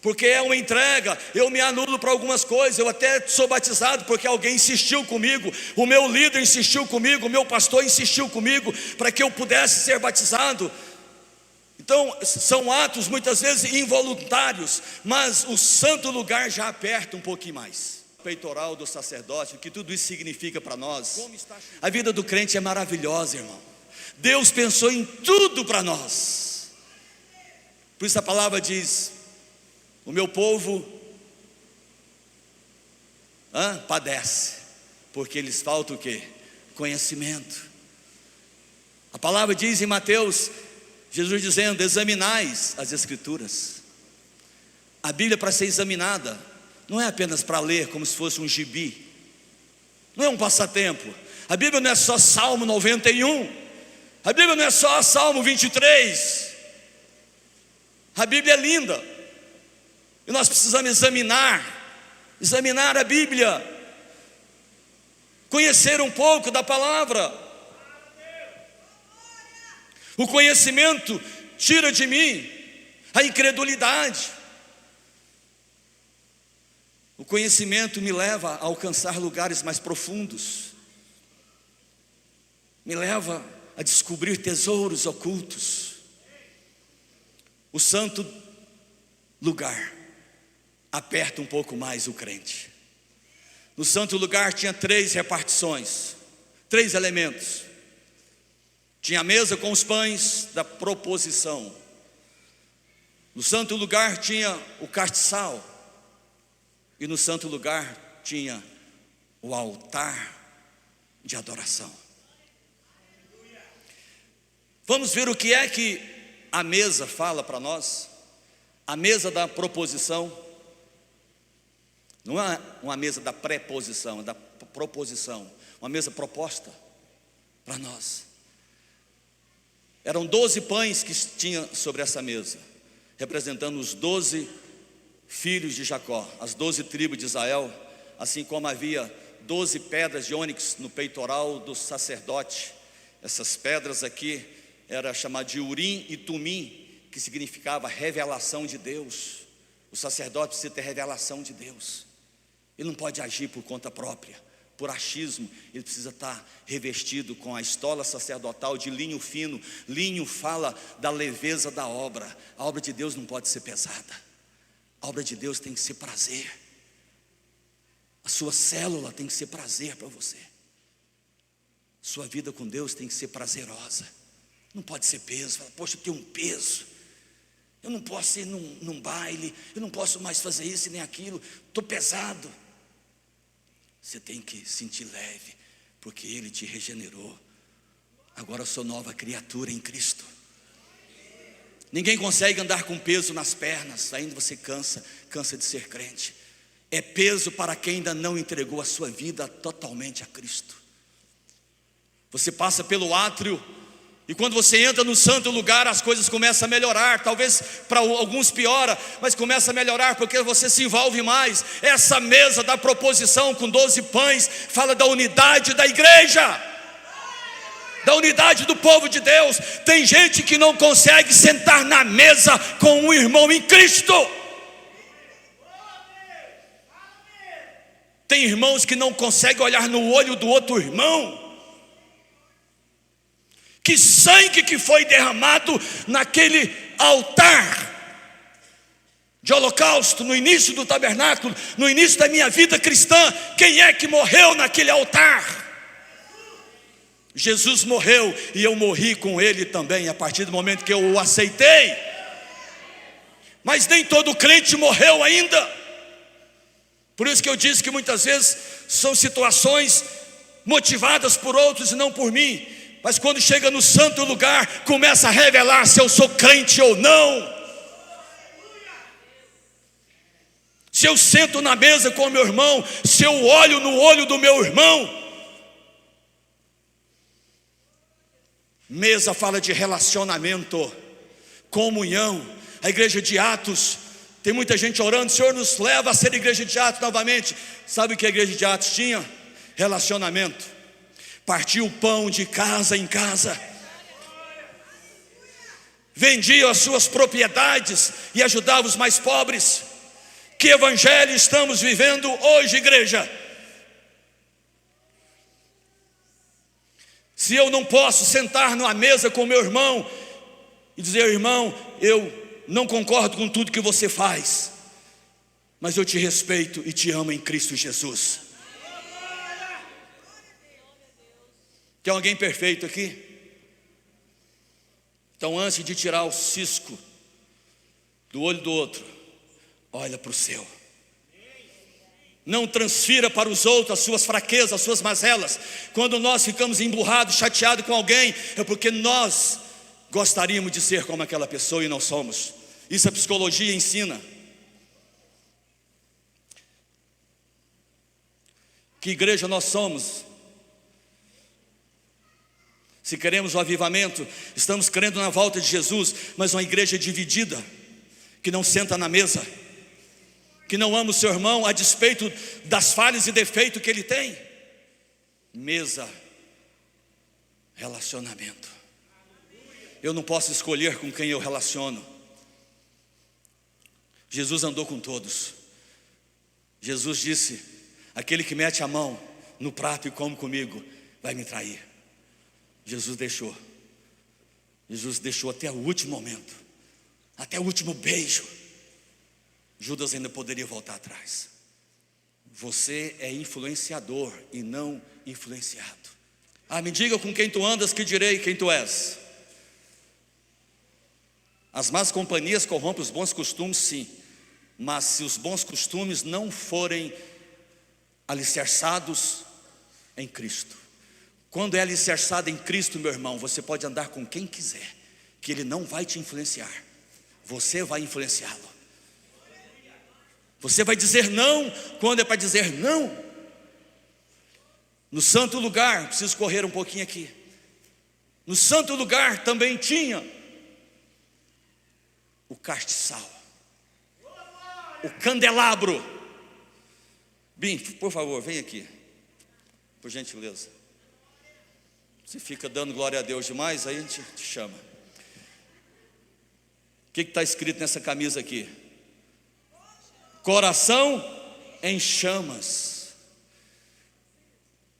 Speaker 1: porque é uma entrega. Eu me anulo para algumas coisas. Eu até sou batizado porque alguém insistiu comigo. O meu líder insistiu comigo, o meu pastor insistiu comigo para que eu pudesse ser batizado. Então são atos muitas vezes involuntários, mas o santo lugar já aperta um pouquinho mais. O peitoral do sacerdócio, o que tudo isso significa para nós. A vida do crente é maravilhosa, irmão. Deus pensou em tudo para nós. Por isso a palavra diz: o meu povo padece, porque lhes falta o quê? Conhecimento. A palavra diz em Mateus, Jesus dizendo: examinais as Escrituras. A Bíblia, para ser examinada, não é apenas para ler como se fosse um gibi, não é um passatempo. A Bíblia não é só Salmo 91, a Bíblia não é só Salmo 23. A Bíblia é linda, e nós precisamos examinar a Bíblia, conhecer um pouco da palavra. O conhecimento tira de mim a incredulidade. O conhecimento me leva a alcançar lugares mais profundos, me leva a descobrir tesouros ocultos. O santo lugar aperta um pouco mais o crente. No santo lugar tinha 3 repartições, 3 elementos. Tinha a mesa com os pães da proposição. No santo lugar tinha o castiçal. E no santo lugar tinha o altar de adoração. Vamos ver o que é que a mesa fala para nós. A mesa da proposição não é uma mesa da preposição, é da proposição. Uma mesa proposta para nós. Eram 12 pães que tinha sobre essa mesa, representando os 12 filhos de Jacó, as 12 tribos de Israel. Assim como havia 12 pedras de ônix no peitoral do sacerdote. Essas pedras aqui era chamada de Urim e Tumim, que significava revelação de Deus. O sacerdote precisa ter revelação de Deus. Ele não pode agir por conta própria, por achismo. Ele precisa estar revestido com a estola sacerdotal de linho fino. Linho fala da leveza da obra. A obra de Deus não pode ser pesada. A obra de Deus tem que ser prazer. A sua célula tem que ser prazer para você. Sua vida com Deus tem que ser prazerosa. Não pode ser peso. Fala, poxa, eu tenho um peso. Eu não posso ir num baile. Eu não posso mais fazer isso nem aquilo. Estou pesado. Você tem que sentir leve, porque Ele te regenerou. Agora eu sou nova criatura em Cristo. Ninguém consegue andar com peso nas pernas. Ainda você cansa de ser crente. é peso para quem ainda não entregou a sua vida totalmente a Cristo. Você passa pelo átrio, e quando você entra no santo lugar, as coisas começam a melhorar. Talvez para alguns piora, mas começa a melhorar porque você se envolve mais. Essa mesa da proposição com 12 pães fala da unidade da igreja, da unidade do povo de Deus. Tem gente que não consegue sentar na mesa com um irmão em Cristo. Tem irmãos que não conseguem olhar no olho do outro irmão. Que sangue que foi derramado naquele altar de holocausto, no início do tabernáculo, no início da minha vida cristã. Quem é que morreu naquele altar? Jesus morreu, e eu morri com ele também, a partir do momento que eu o aceitei. Mas nem todo crente morreu ainda. Por isso que eu disse que muitas vezes são situações motivadas por outros e não por mim. Mas quando chega no santo lugar, começa a revelar se eu sou crente ou não. Se eu sento na mesa com o meu irmão, se eu olho no olho do meu irmão. Mesa fala de relacionamento, comunhão. A igreja de Atos, tem muita gente orando: Senhor, nos leva a ser igreja de Atos novamente. Sabe o que a igreja de Atos tinha? Relacionamento. Partia o pão de casa em casa, vendia as suas propriedades e ajudava os mais pobres. Que evangelho estamos vivendo hoje, igreja? Se eu não posso sentar numa mesa com meu irmão e dizer: irmão, eu não concordo com tudo que você faz, mas eu te respeito e te amo em Cristo Jesus. Tem alguém perfeito aqui? Então, antes de tirar o cisco do olho do outro, olha para o seu. Não transfira para os outros as suas fraquezas, as suas mazelas. Quando nós ficamos emburrados, chateados com alguém, é porque nós gostaríamos de ser como aquela pessoa e não somos. Isso a psicologia ensina. Que igreja nós somos? Se queremos o avivamento, estamos crendo na volta de Jesus, mas uma igreja dividida, que não senta na mesa, que não ama o seu irmão a despeito das falhas e defeitos que ele tem. Mesa, relacionamento. Eu não posso escolher com quem eu relaciono. Jesus andou com todos. Jesus disse: aquele que mete a mão no prato e come comigo vai me trair. Jesus deixou até o último momento, até o último beijo. Judas ainda poderia voltar atrás. Você é influenciador e não influenciado. Me diga com quem tu andas, que direi quem tu és. As más companhias corrompem os bons costumes, sim. Mas se os bons costumes não forem alicerçados em Cristo. Quando é alicerçado em Cristo, meu irmão, você pode andar com quem quiser, que ele não vai te influenciar. Você vai influenciá-lo. Você vai dizer não quando é para dizer não. No santo lugar, preciso correr um pouquinho aqui. No santo lugar também tinha o castiçal, o candelabro. Bim, por favor, vem aqui, por gentileza. Você fica dando glória a Deus demais, aí a gente te chama. O que está escrito nessa camisa aqui? Coração em chamas.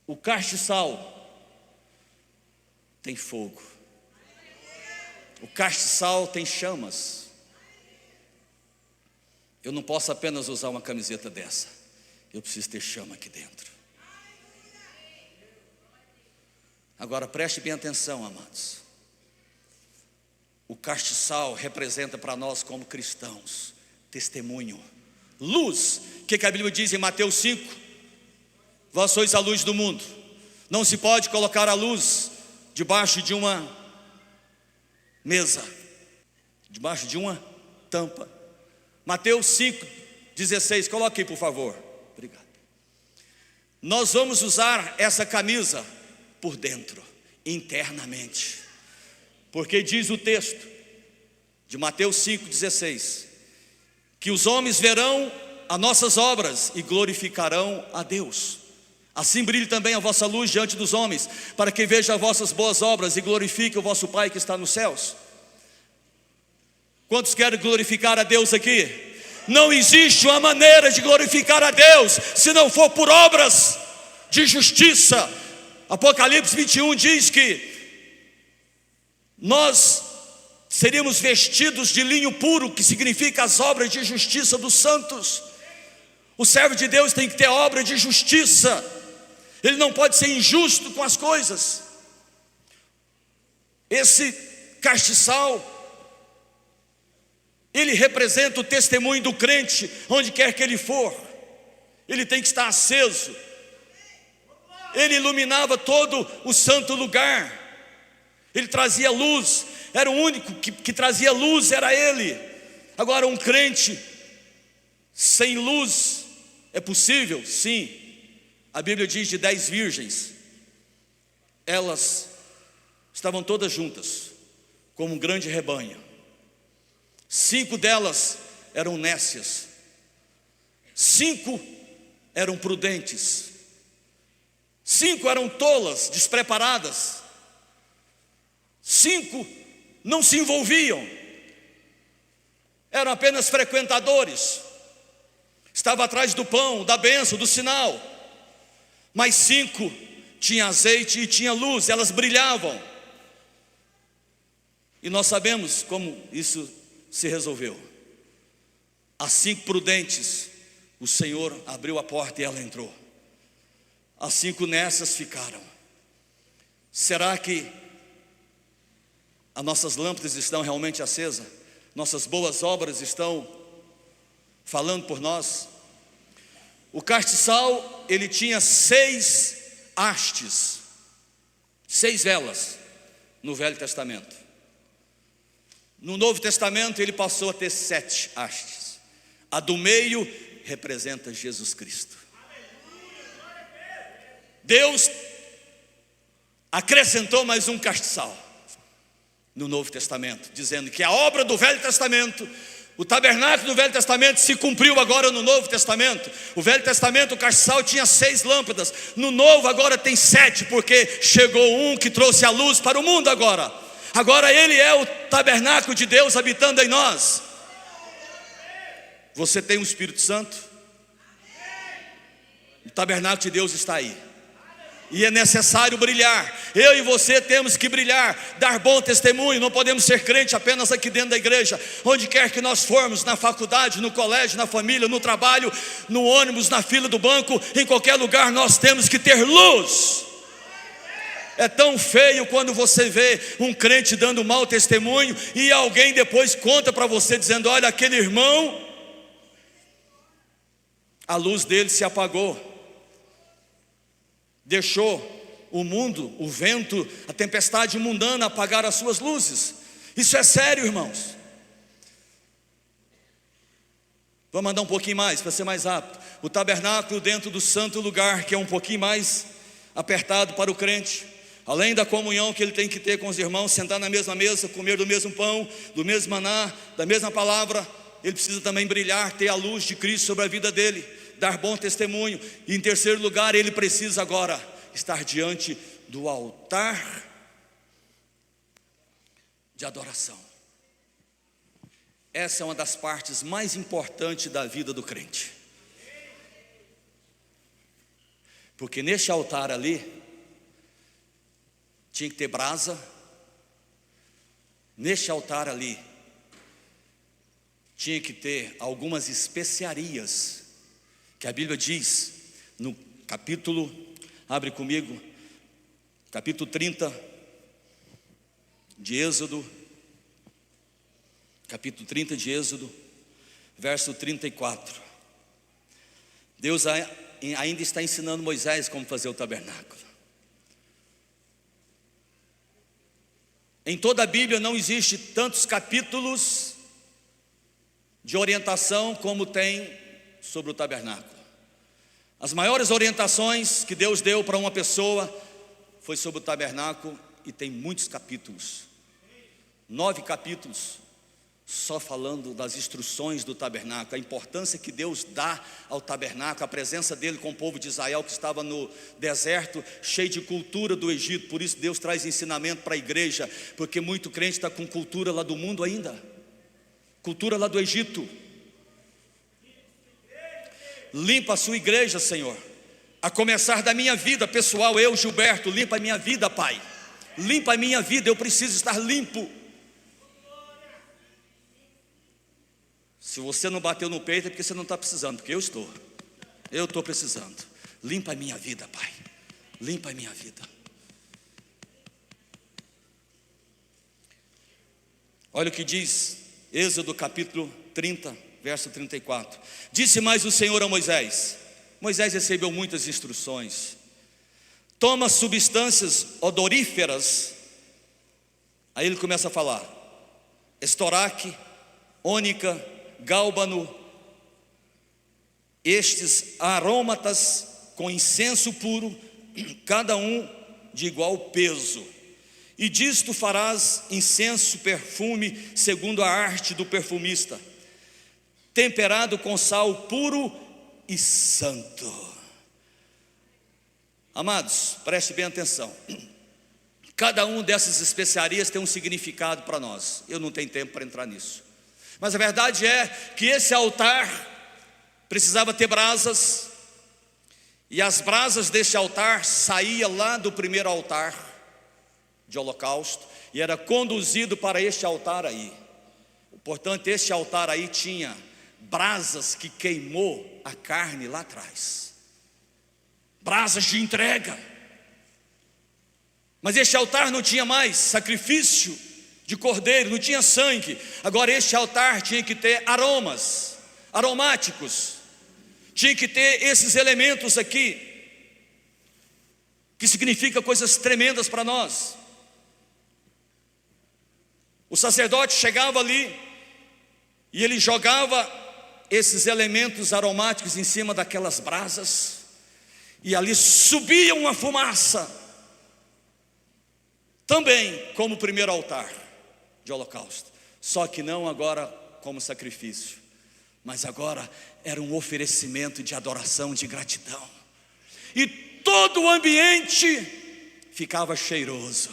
Speaker 1: O castiçal tem fogo. O castiçal tem chamas. Eu não posso apenas usar uma camiseta dessa. Eu preciso ter chama aqui dentro. Agora preste bem atenção, amados. O castiçal representa para nós como cristãos testemunho, luz. O que a Bíblia diz em Mateus 5? Vós sois a luz do mundo. Não se pode colocar a luz debaixo de uma mesa, debaixo de uma tampa. Mateus 5, 16, coloque aí por favor. Obrigado. Nós vamos usar essa camisa por dentro, internamente, porque diz o texto de Mateus 5,16, que os homens verão as nossas obras e glorificarão a Deus. Assim brilhe também a vossa luz diante dos homens, para que vejam as vossas boas obras e glorifique o vosso Pai que está nos céus. Quantos querem glorificar a Deus aqui? Não existe uma maneira de glorificar a Deus se não for por obras de justiça. Apocalipse 21 diz que nós seríamos vestidos de linho puro, que significa as obras de justiça dos santos. O servo de Deus tem que ter obra de justiça. Ele não pode ser injusto com as coisas. Esse castiçal, ele representa o testemunho do crente, onde quer que ele for. Ele tem que estar aceso. Ele iluminava todo o santo lugar. Ele trazia luz. Era o único que trazia luz, era ele. Agora, um crente sem luz é possível? Sim. A Bíblia diz de 10 virgens. Elas estavam todas juntas, como um grande rebanho. 5 delas eram nécias, 5 eram prudentes, 5 eram tolas, despreparadas, 5 não se envolviam, eram apenas frequentadores, estavam atrás do pão, da bênção, do sinal. Mas 5 tinha azeite e tinha luz, elas brilhavam. E nós sabemos como isso se resolveu. As 5 prudentes, o Senhor abriu a porta e ela entrou. As 5 nécias ficaram. Será que as nossas lâmpadas estão realmente acesas? Nossas boas obras estão falando por nós? O castiçal, ele tinha 6 hastes, 6 velas no Velho Testamento. No Novo Testamento ele passou a ter 7 hastes. A do meio representa Jesus Cristo. Deus acrescentou mais um castiçal no Novo Testamento, dizendo que a obra do Velho Testamento, o tabernáculo do Velho Testamento, se cumpriu agora no Novo Testamento. O Velho Testamento, o castiçal tinha 6 lâmpadas. No Novo agora tem 7, porque chegou um que trouxe a luz para o mundo agora. Agora ele é o tabernáculo de Deus habitando em nós. Você tem o Espírito Santo? O tabernáculo de Deus está aí. E é necessário brilhar. Eu e você temos que brilhar, dar bom testemunho. Não podemos ser crente apenas aqui dentro da igreja. Onde quer que nós formos, na faculdade, no colégio, na família, no trabalho, no ônibus, na fila do banco, em qualquer lugar nós temos que ter luz. É tão feio quando você vê um crente dando mau testemunho e alguém depois conta para você dizendo: olha, aquele irmão, a luz dele se apagou. Deixou o mundo, o vento, a tempestade mundana apagar as suas luzes. Isso é sério, irmãos. Vamos andar um pouquinho mais, para ser mais rápido. O tabernáculo dentro do santo lugar, que é um pouquinho mais apertado para o crente. Além da comunhão que ele tem que ter com os irmãos, sentar na mesma mesa, comer do mesmo pão, do mesmo maná, da mesma palavra, ele precisa também brilhar, ter a luz de Cristo sobre a vida dele, dar bom testemunho. E em terceiro lugar, ele precisa agora estar diante do altar de adoração. Essa é uma das partes mais importantes da vida do crente, porque neste altar ali tinha que ter brasa. Neste altar ali tinha que ter algumas especiarias, que a Bíblia diz no capítulo, abre comigo, capítulo 30 de Êxodo, capítulo 30 de Êxodo, verso 34. Deus ainda está ensinando Moisés como fazer o tabernáculo. Em toda a Bíblia não existe tantos capítulos de orientação como tem sobre o tabernáculo. As maiores orientações que Deus deu para uma pessoa foi sobre o tabernáculo, e tem muitos capítulos, 9 capítulos, só falando das instruções do tabernáculo, a importância que Deus dá ao tabernáculo, a presença dele com o povo de Israel que estava no deserto, cheio de cultura do Egito. Por isso Deus traz ensinamento para a igreja, porque muito crente está com cultura lá do mundo ainda, cultura lá do Egito. Limpa a sua igreja, Senhor, a começar da minha vida pessoal. Eu, Gilberto, limpa a minha vida, Pai, limpa a minha vida, eu preciso estar limpo. Se você não bateu no peito é porque você não está precisando, porque eu estou precisando. Limpa a minha vida, Pai, limpa a minha vida. Olha o que diz Êxodo capítulo 30, verso 34. Disse mais o Senhor a Moisés. Moisés recebeu muitas instruções. Toma substâncias odoríferas. Aí ele começa a falar: estoraque, ônica, gálbano, estes aromatas com incenso puro, cada um de igual peso. E disto farás incenso, perfume, segundo a arte do perfumista, temperado com sal puro e santo. Amados, preste bem atenção. Cada uma dessas especiarias tem um significado para nós. Eu não tenho tempo para entrar nisso, mas a verdade é que esse altar precisava ter brasas, e as brasas desse altar saíam lá do primeiro altar de holocausto e era conduzido para este altar aí. Portanto, este altar aí tinha brasas que queimou a carne lá atrás, brasas de entrega. Mas este altar não tinha mais sacrifício de cordeiro, não tinha sangue. Agora este altar tinha que ter aromas, aromáticos, tinha que ter esses elementos aqui, que significa coisas tremendas para nós. O sacerdote chegava ali e ele jogava esses elementos aromáticos em cima daquelas brasas, e ali subia uma fumaça, também como o primeiro altar de holocausto, só que não agora como sacrifício, mas agora era um oferecimento de adoração, de gratidão, e todo o ambiente ficava cheiroso.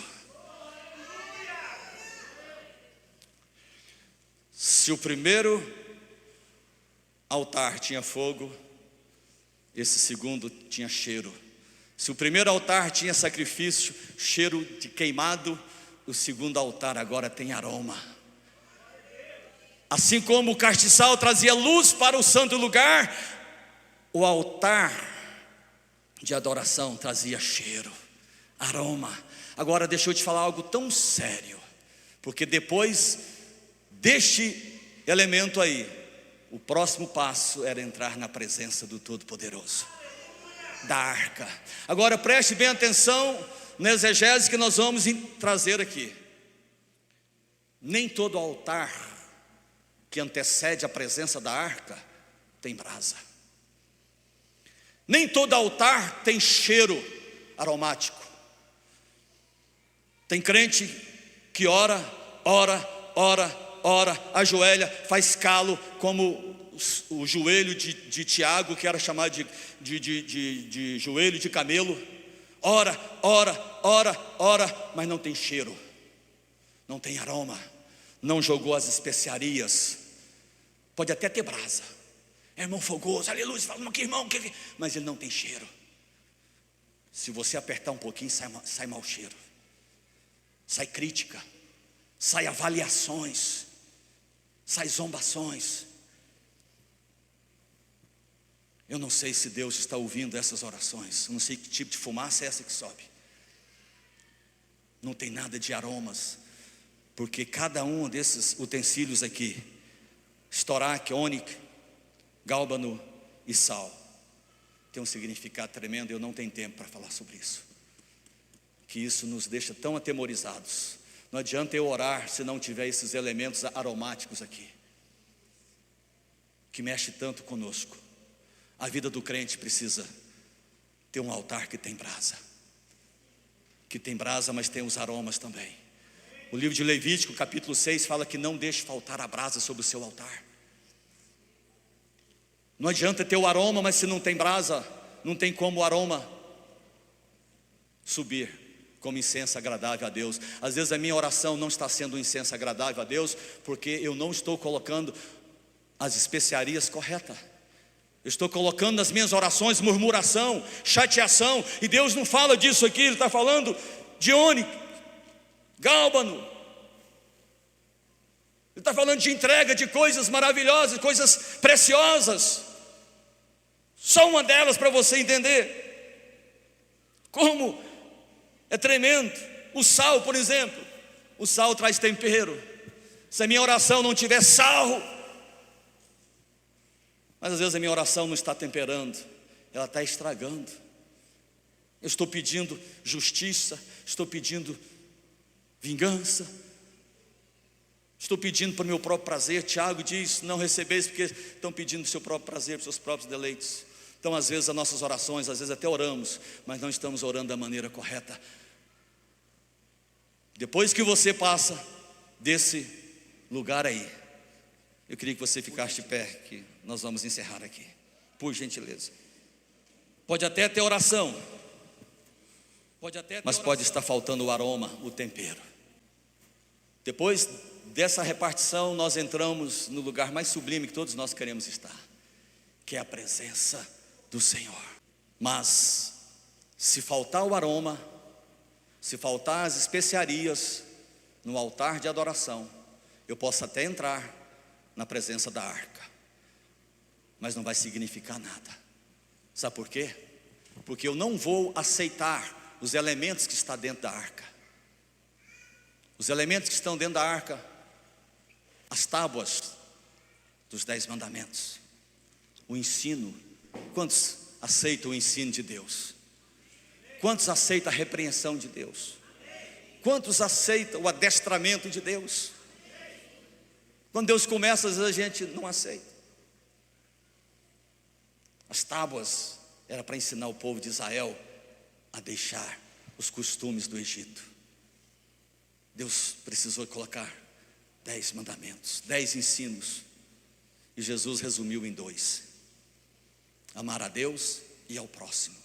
Speaker 1: Se o primeiro altar tinha fogo, esse segundo tinha cheiro. Se o primeiro altar tinha sacrifício, cheiro de queimado, o segundo altar agora tem aroma. Assim como o castiçal trazia luz para o santo lugar, o altar de adoração trazia cheiro, aroma. Agora deixa eu te falar algo tão sério, porque depois deste elemento aí, o próximo passo era entrar na presença do Todo-Poderoso, da arca. Agora preste bem atenção na exegese que nós vamos trazer aqui. Nem todo altar que antecede a presença da arca tem brasa. Nem todo altar tem cheiro aromático. Tem crente que ora, ajoelha, faz calo, como o joelho de Tiago, que era chamado de joelho de camelo. Ora, mas não tem cheiro, não tem aroma, não jogou as especiarias. Pode até ter brasa, é irmão fogoso, aleluia, fala que irmão, mas ele não tem cheiro. Se você apertar um pouquinho, sai mau cheiro, sai crítica, sai avaliações, sai zombações. Eu não sei se Deus está ouvindo essas orações. Eu não sei que tipo de fumaça é essa que sobe. Não tem nada de aromas, porque cada um desses utensílios aqui, estoraque, ônica, gálbano e sal, tem um significado tremendo. Eu não tenho tempo para falar sobre isso, que isso nos deixa tão atemorizados. Não adianta eu orar se não tiver esses elementos aromáticos aqui, que mexe tanto conosco. A vida do crente precisa ter um altar que tem brasa. Que tem brasa, mas tem os aromas também. O livro de Levítico, capítulo 6, fala que não deixe faltar a brasa sobre o seu altar. Não adianta ter o aroma, mas se não tem brasa, não tem como o aroma subir como incenso agradável a Deus. Às vezes a minha oração não está sendo um incenso agradável a Deus, porque eu não estou colocando as especiarias corretas. Eu estou colocando nas minhas orações murmuração, chateação, e Deus não fala disso aqui. Ele está falando de ônix, gálbano. Ele está falando de entrega de coisas maravilhosas, coisas preciosas. Só uma delas para você entender como é tremendo. O sal, por exemplo. O sal traz tempero. Se a minha oração não tiver sal, mas às vezes a minha oração não está temperando, ela está estragando. Eu estou pedindo justiça, estou pedindo vingança, estou pedindo para o meu próprio prazer. Tiago diz: não recebeis porque estão pedindo o seu próprio prazer, para os seus próprios deleites. Então às vezes as nossas orações, às vezes até oramos, mas não estamos orando da maneira correta. Depois que você passa desse lugar aí, eu queria que você ficasse de pé, que nós vamos encerrar aqui, por gentileza. Pode até ter oração, mas pode estar faltando o aroma, o tempero. Depois dessa repartição, nós entramos no lugar mais sublime que todos nós queremos estar, que é a presença do Senhor. Mas se faltar o aroma, se faltar as especiarias no altar de adoração, eu posso até entrar na presença da arca, mas não vai significar nada. Sabe por quê? Porque eu não vou aceitar os elementos que estão dentro da arca. Os elementos que estão dentro da arca, as tábuas dos 10 mandamentos, o ensino. Quantos aceitam o ensino de Deus? Quantos aceitam a repreensão de Deus? Quantos aceitam o adestramento de Deus? Quando Deus começa, às vezes a gente não aceita. As tábuas era para ensinar o povo de Israel a deixar os costumes do Egito. Deus precisou colocar 10 mandamentos, 10 ensinos, e Jesus resumiu em 2: amar a Deus e ao próximo.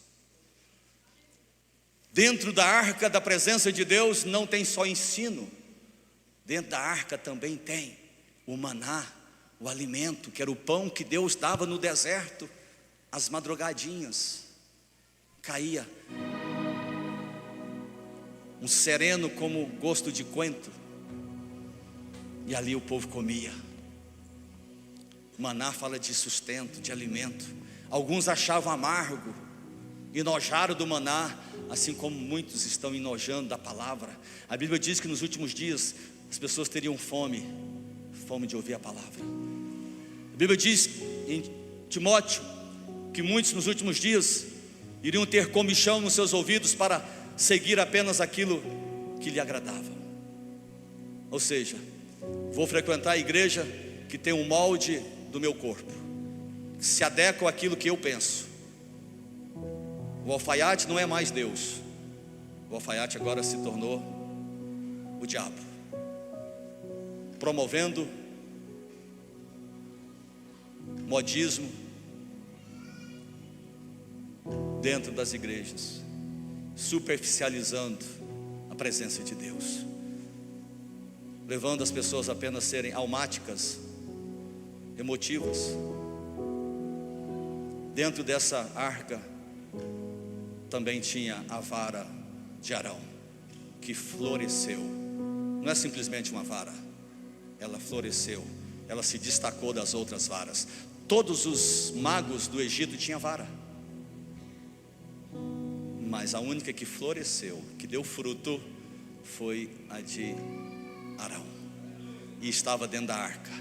Speaker 1: Dentro da arca da presença de Deus não tem só ensino, dentro da arca também tem o maná, o alimento, que era o pão que Deus dava no deserto. As madrugadinhas caía um sereno como gosto de coentro, e ali o povo comia. O maná fala de sustento, de alimento. Alguns achavam amargo, enojaram do maná, assim como muitos estão enojando da palavra. A Bíblia diz que nos últimos dias as pessoas teriam fome de ouvir a palavra. A Bíblia diz em Timóteo que muitos nos últimos dias iriam ter comichão nos seus ouvidos para seguir apenas aquilo que lhe agradava. Ou seja, vou frequentar a igreja que tem um molde do meu corpo, que se adequa àquilo que eu penso. O alfaiate não é mais Deus. O alfaiate agora se tornou o diabo, promovendo modismo dentro das igrejas, superficializando a presença de Deus, levando as pessoas a apenas serem almáticas, emotivas. Dentro dessa arca também tinha a vara de Arão, que floresceu. Não é simplesmente uma vara, ela floresceu, ela se destacou das outras varas. Todos os magos do Egito tinham vara, mas a única que floresceu, que deu fruto, foi a de Arão, e estava dentro da arca.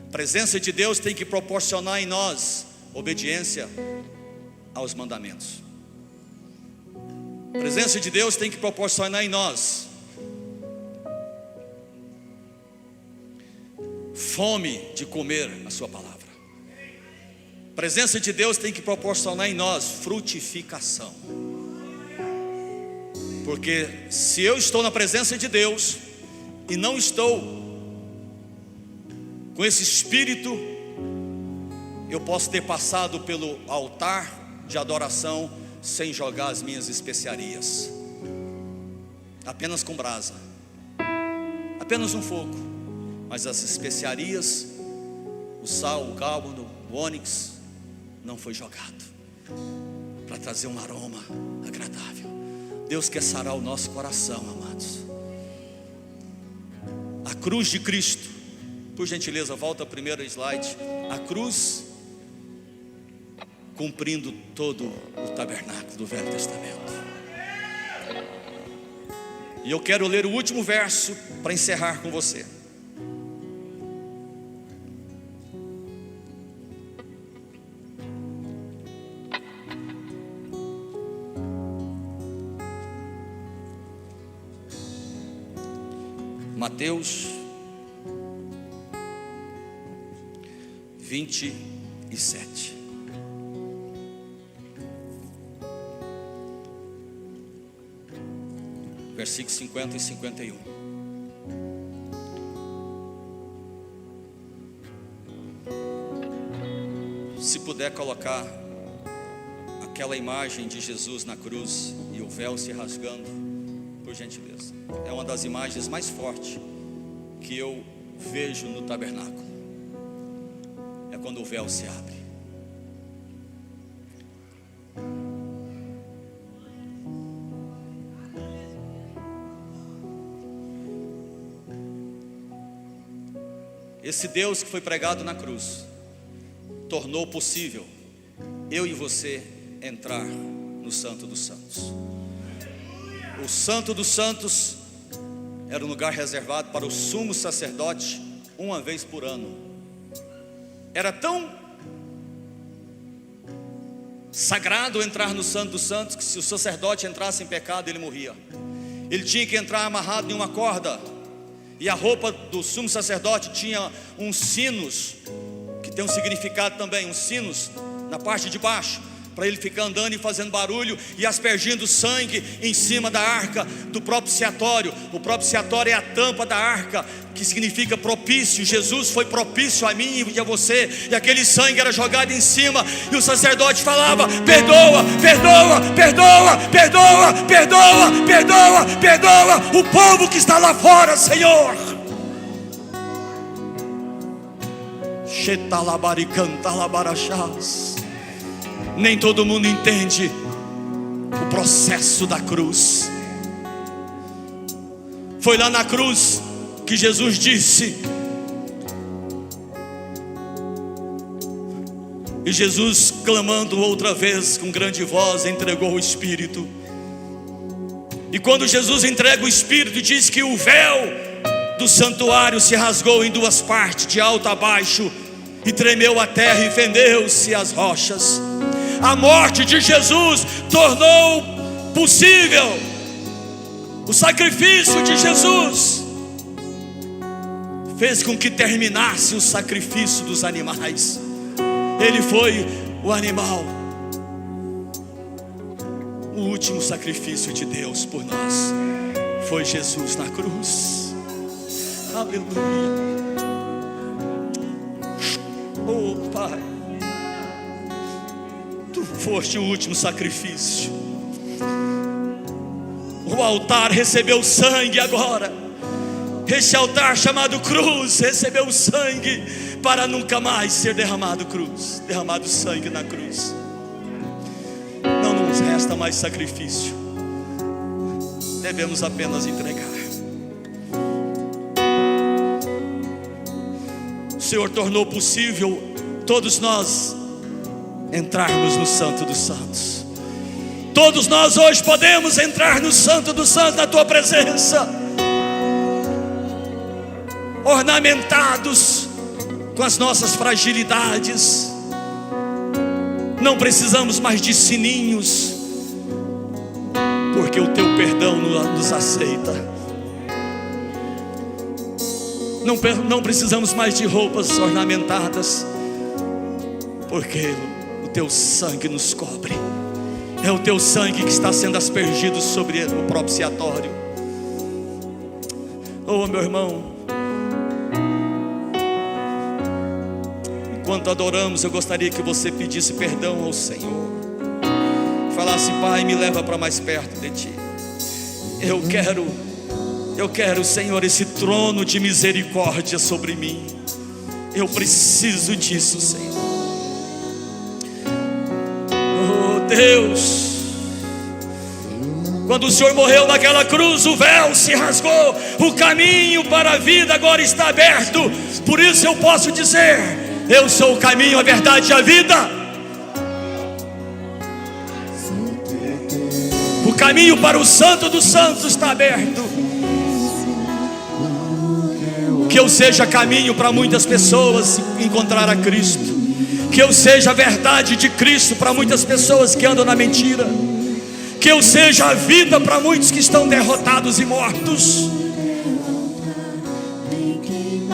Speaker 1: A presença de Deus tem que proporcionar em nós obediência aos mandamentos. A presença de Deus tem que proporcionar em nós fome de comer a sua palavra. presença de Deus tem que proporcionar em nós frutificação. Porque se eu estou na presença de Deus e não estou com esse espírito, eu posso ter passado pelo altar de adoração sem jogar as minhas especiarias, apenas com brasa, apenas um fogo, mas as especiarias, o sal, o cálamo, o ônix, não foi jogado para trazer um aroma agradável. Deus quer sarar o nosso coração, amados. A cruz de Cristo, por gentileza, volta ao primeiro slide. A cruz cumprindo todo o tabernáculo do Velho Testamento. E eu quero ler o último verso para encerrar com você. Mateus 27. Versículos 50 e 51. Se puder colocar aquela imagem de Jesus na cruz e o véu se rasgando, por gentileza. É uma das imagens mais fortes que eu vejo no tabernáculo. É quando o véu se abre. Esse Deus que foi pregado na cruz tornou possível eu e você entrar no Santo dos Santos. O Santo dos Santos era um lugar reservado para o sumo sacerdote uma vez por ano. Era tão sagrado entrar no Santo dos Santos que se o sacerdote entrasse em pecado, ele morria. Ele tinha que entrar amarrado em uma corda. E a roupa do sumo sacerdote tinha uns sinos, que tem um significado também, uns sinos na parte de baixo, para ele ficar andando e fazendo barulho e aspergindo sangue em cima da arca do propiciatório. O propiciatório é a tampa da arca, que significa propício. Jesus foi propício a mim e a você, e aquele sangue era jogado em cima, e o sacerdote falava: perdoa, perdoa, perdoa, perdoa, perdoa, perdoa, perdoa o povo que está lá fora, Senhor. Nem todo mundo entende o processo da cruz. Foi lá na cruz que Jesus disse, e Jesus, clamando outra vez com grande voz, entregou o Espírito. E quando Jesus entrega o Espírito, diz que o véu do santuário se rasgou em duas partes, de alto a baixo, e tremeu a terra e fendeu-se as rochas. A morte de Jesus tornou possível o sacrifício de Jesus. Fez com que terminasse o sacrifício dos animais. Ele foi o animal, o último sacrifício de Deus por nós. Foi Jesus na cruz. Aleluia. Oh Pai, Tu foste o último sacrifício. O altar recebeu sangue agora. Este altar chamado cruz recebeu sangue para nunca mais ser derramado sangue na cruz. Não nos resta mais sacrifício. Devemos apenas entregar. O Senhor tornou possível todos nós entrarmos no Santo dos Santos. Todos nós hoje podemos entrar no Santo dos Santos, na Tua presença, ornamentados com as nossas fragilidades. Não precisamos mais de sininhos, porque o Teu perdão nos aceita. Não precisamos mais de roupas ornamentadas, porque o teu sangue nos cobre. É o teu sangue que está sendo aspergido sobre o propiciatório. Oh, meu irmão, enquanto adoramos, eu gostaria que você pedisse perdão ao Senhor. Falasse: Pai, me leva para mais perto de Ti. Eu quero, Senhor, esse trono de misericórdia sobre mim. Eu preciso disso, Senhor. Oh, Deus, quando o Senhor morreu naquela cruz, o véu se rasgou, o caminho para a vida agora está aberto. Por isso eu posso dizer: eu sou o caminho, a verdade e a vida. O caminho para o Santo dos Santos está aberto. Que eu seja caminho para muitas pessoas encontrar a Cristo. Que eu seja a verdade de Cristo para muitas pessoas que andam na mentira. Que eu seja a vida para muitos que estão derrotados e mortos.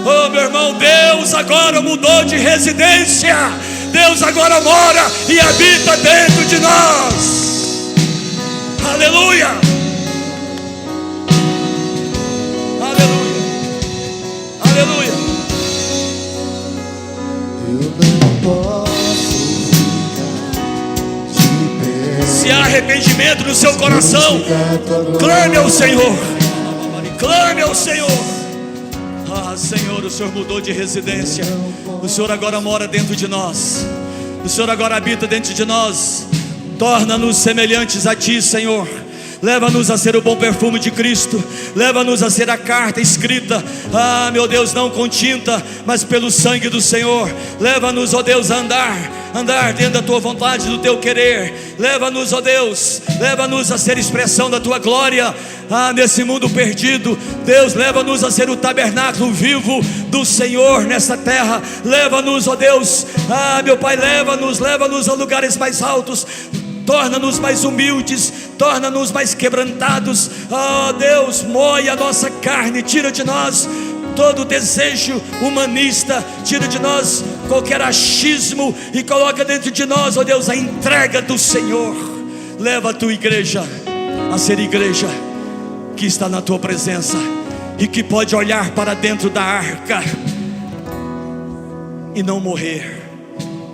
Speaker 1: Oh, meu irmão, Deus agora mudou de residência. Deus agora mora e habita dentro de nós. Aleluia! Aleluia! Aleluia!
Speaker 2: Eu não posso ficar de pé.
Speaker 1: Se há arrependimento no seu coração, clame ao Senhor. Clame ao Senhor. Ah, Senhor, o Senhor mudou de residência. O Senhor agora mora dentro de nós. O Senhor agora habita dentro de nós. Torna-nos semelhantes a Ti, Senhor. Leva-nos a ser o bom perfume de Cristo. Leva-nos a ser a carta escrita, ah, meu Deus, não com tinta, mas pelo sangue do Senhor. Leva-nos, ó Deus, a andar dentro da Tua vontade, do Teu querer. Leva-nos, ó Deus, leva-nos a ser expressão da Tua glória, ah, nesse mundo perdido. Deus, leva-nos a ser o tabernáculo vivo do Senhor nessa terra. Leva-nos, ó Deus, ah, meu Pai, leva-nos a lugares mais altos. Torna-nos mais humildes, torna-nos mais quebrantados. Oh Deus, moe a nossa carne, tira de nós todo desejo humanista, tira de nós qualquer achismo e coloca dentro de nós, oh Deus, a entrega do Senhor. Leva a Tua igreja a ser igreja que está na Tua presença e que pode olhar para dentro da arca e não morrer.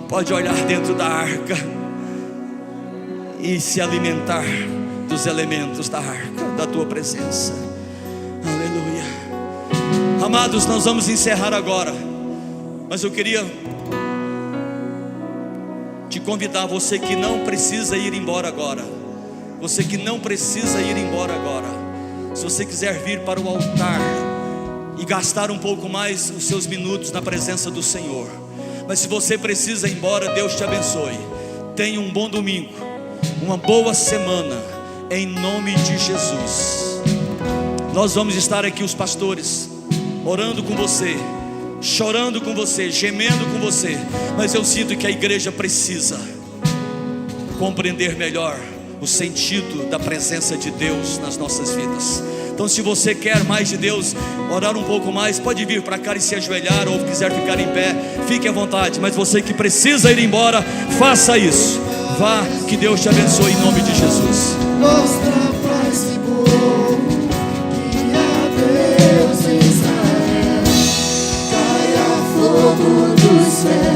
Speaker 1: Pode olhar dentro da arca e se alimentar dos elementos da arca, da Tua presença. Aleluia. Amados, nós vamos encerrar agora, mas eu queria te convidar, você que não precisa ir embora agora, você que não precisa ir embora agora, se você quiser vir para o altar e gastar um pouco mais os seus minutos na presença do Senhor, mas se você precisa ir embora, Deus te abençoe. Tenha um bom domingo, uma boa semana, em nome de Jesus. Nós vamos estar aqui, os pastores, orando com você, chorando com você, gemendo com você, mas eu sinto que a igreja precisa compreender melhor o sentido da presença de Deus nas nossas vidas. Então, se você quer mais de Deus, orar um pouco mais, pode vir para cá e se ajoelhar, ou quiser ficar em pé, fique à vontade. Mas você que precisa ir embora, faça isso. Vá, que Deus te abençoe em nome de Jesus.
Speaker 2: Mostra pra esse povo que há Deus em Israel. Caia fogo do céu.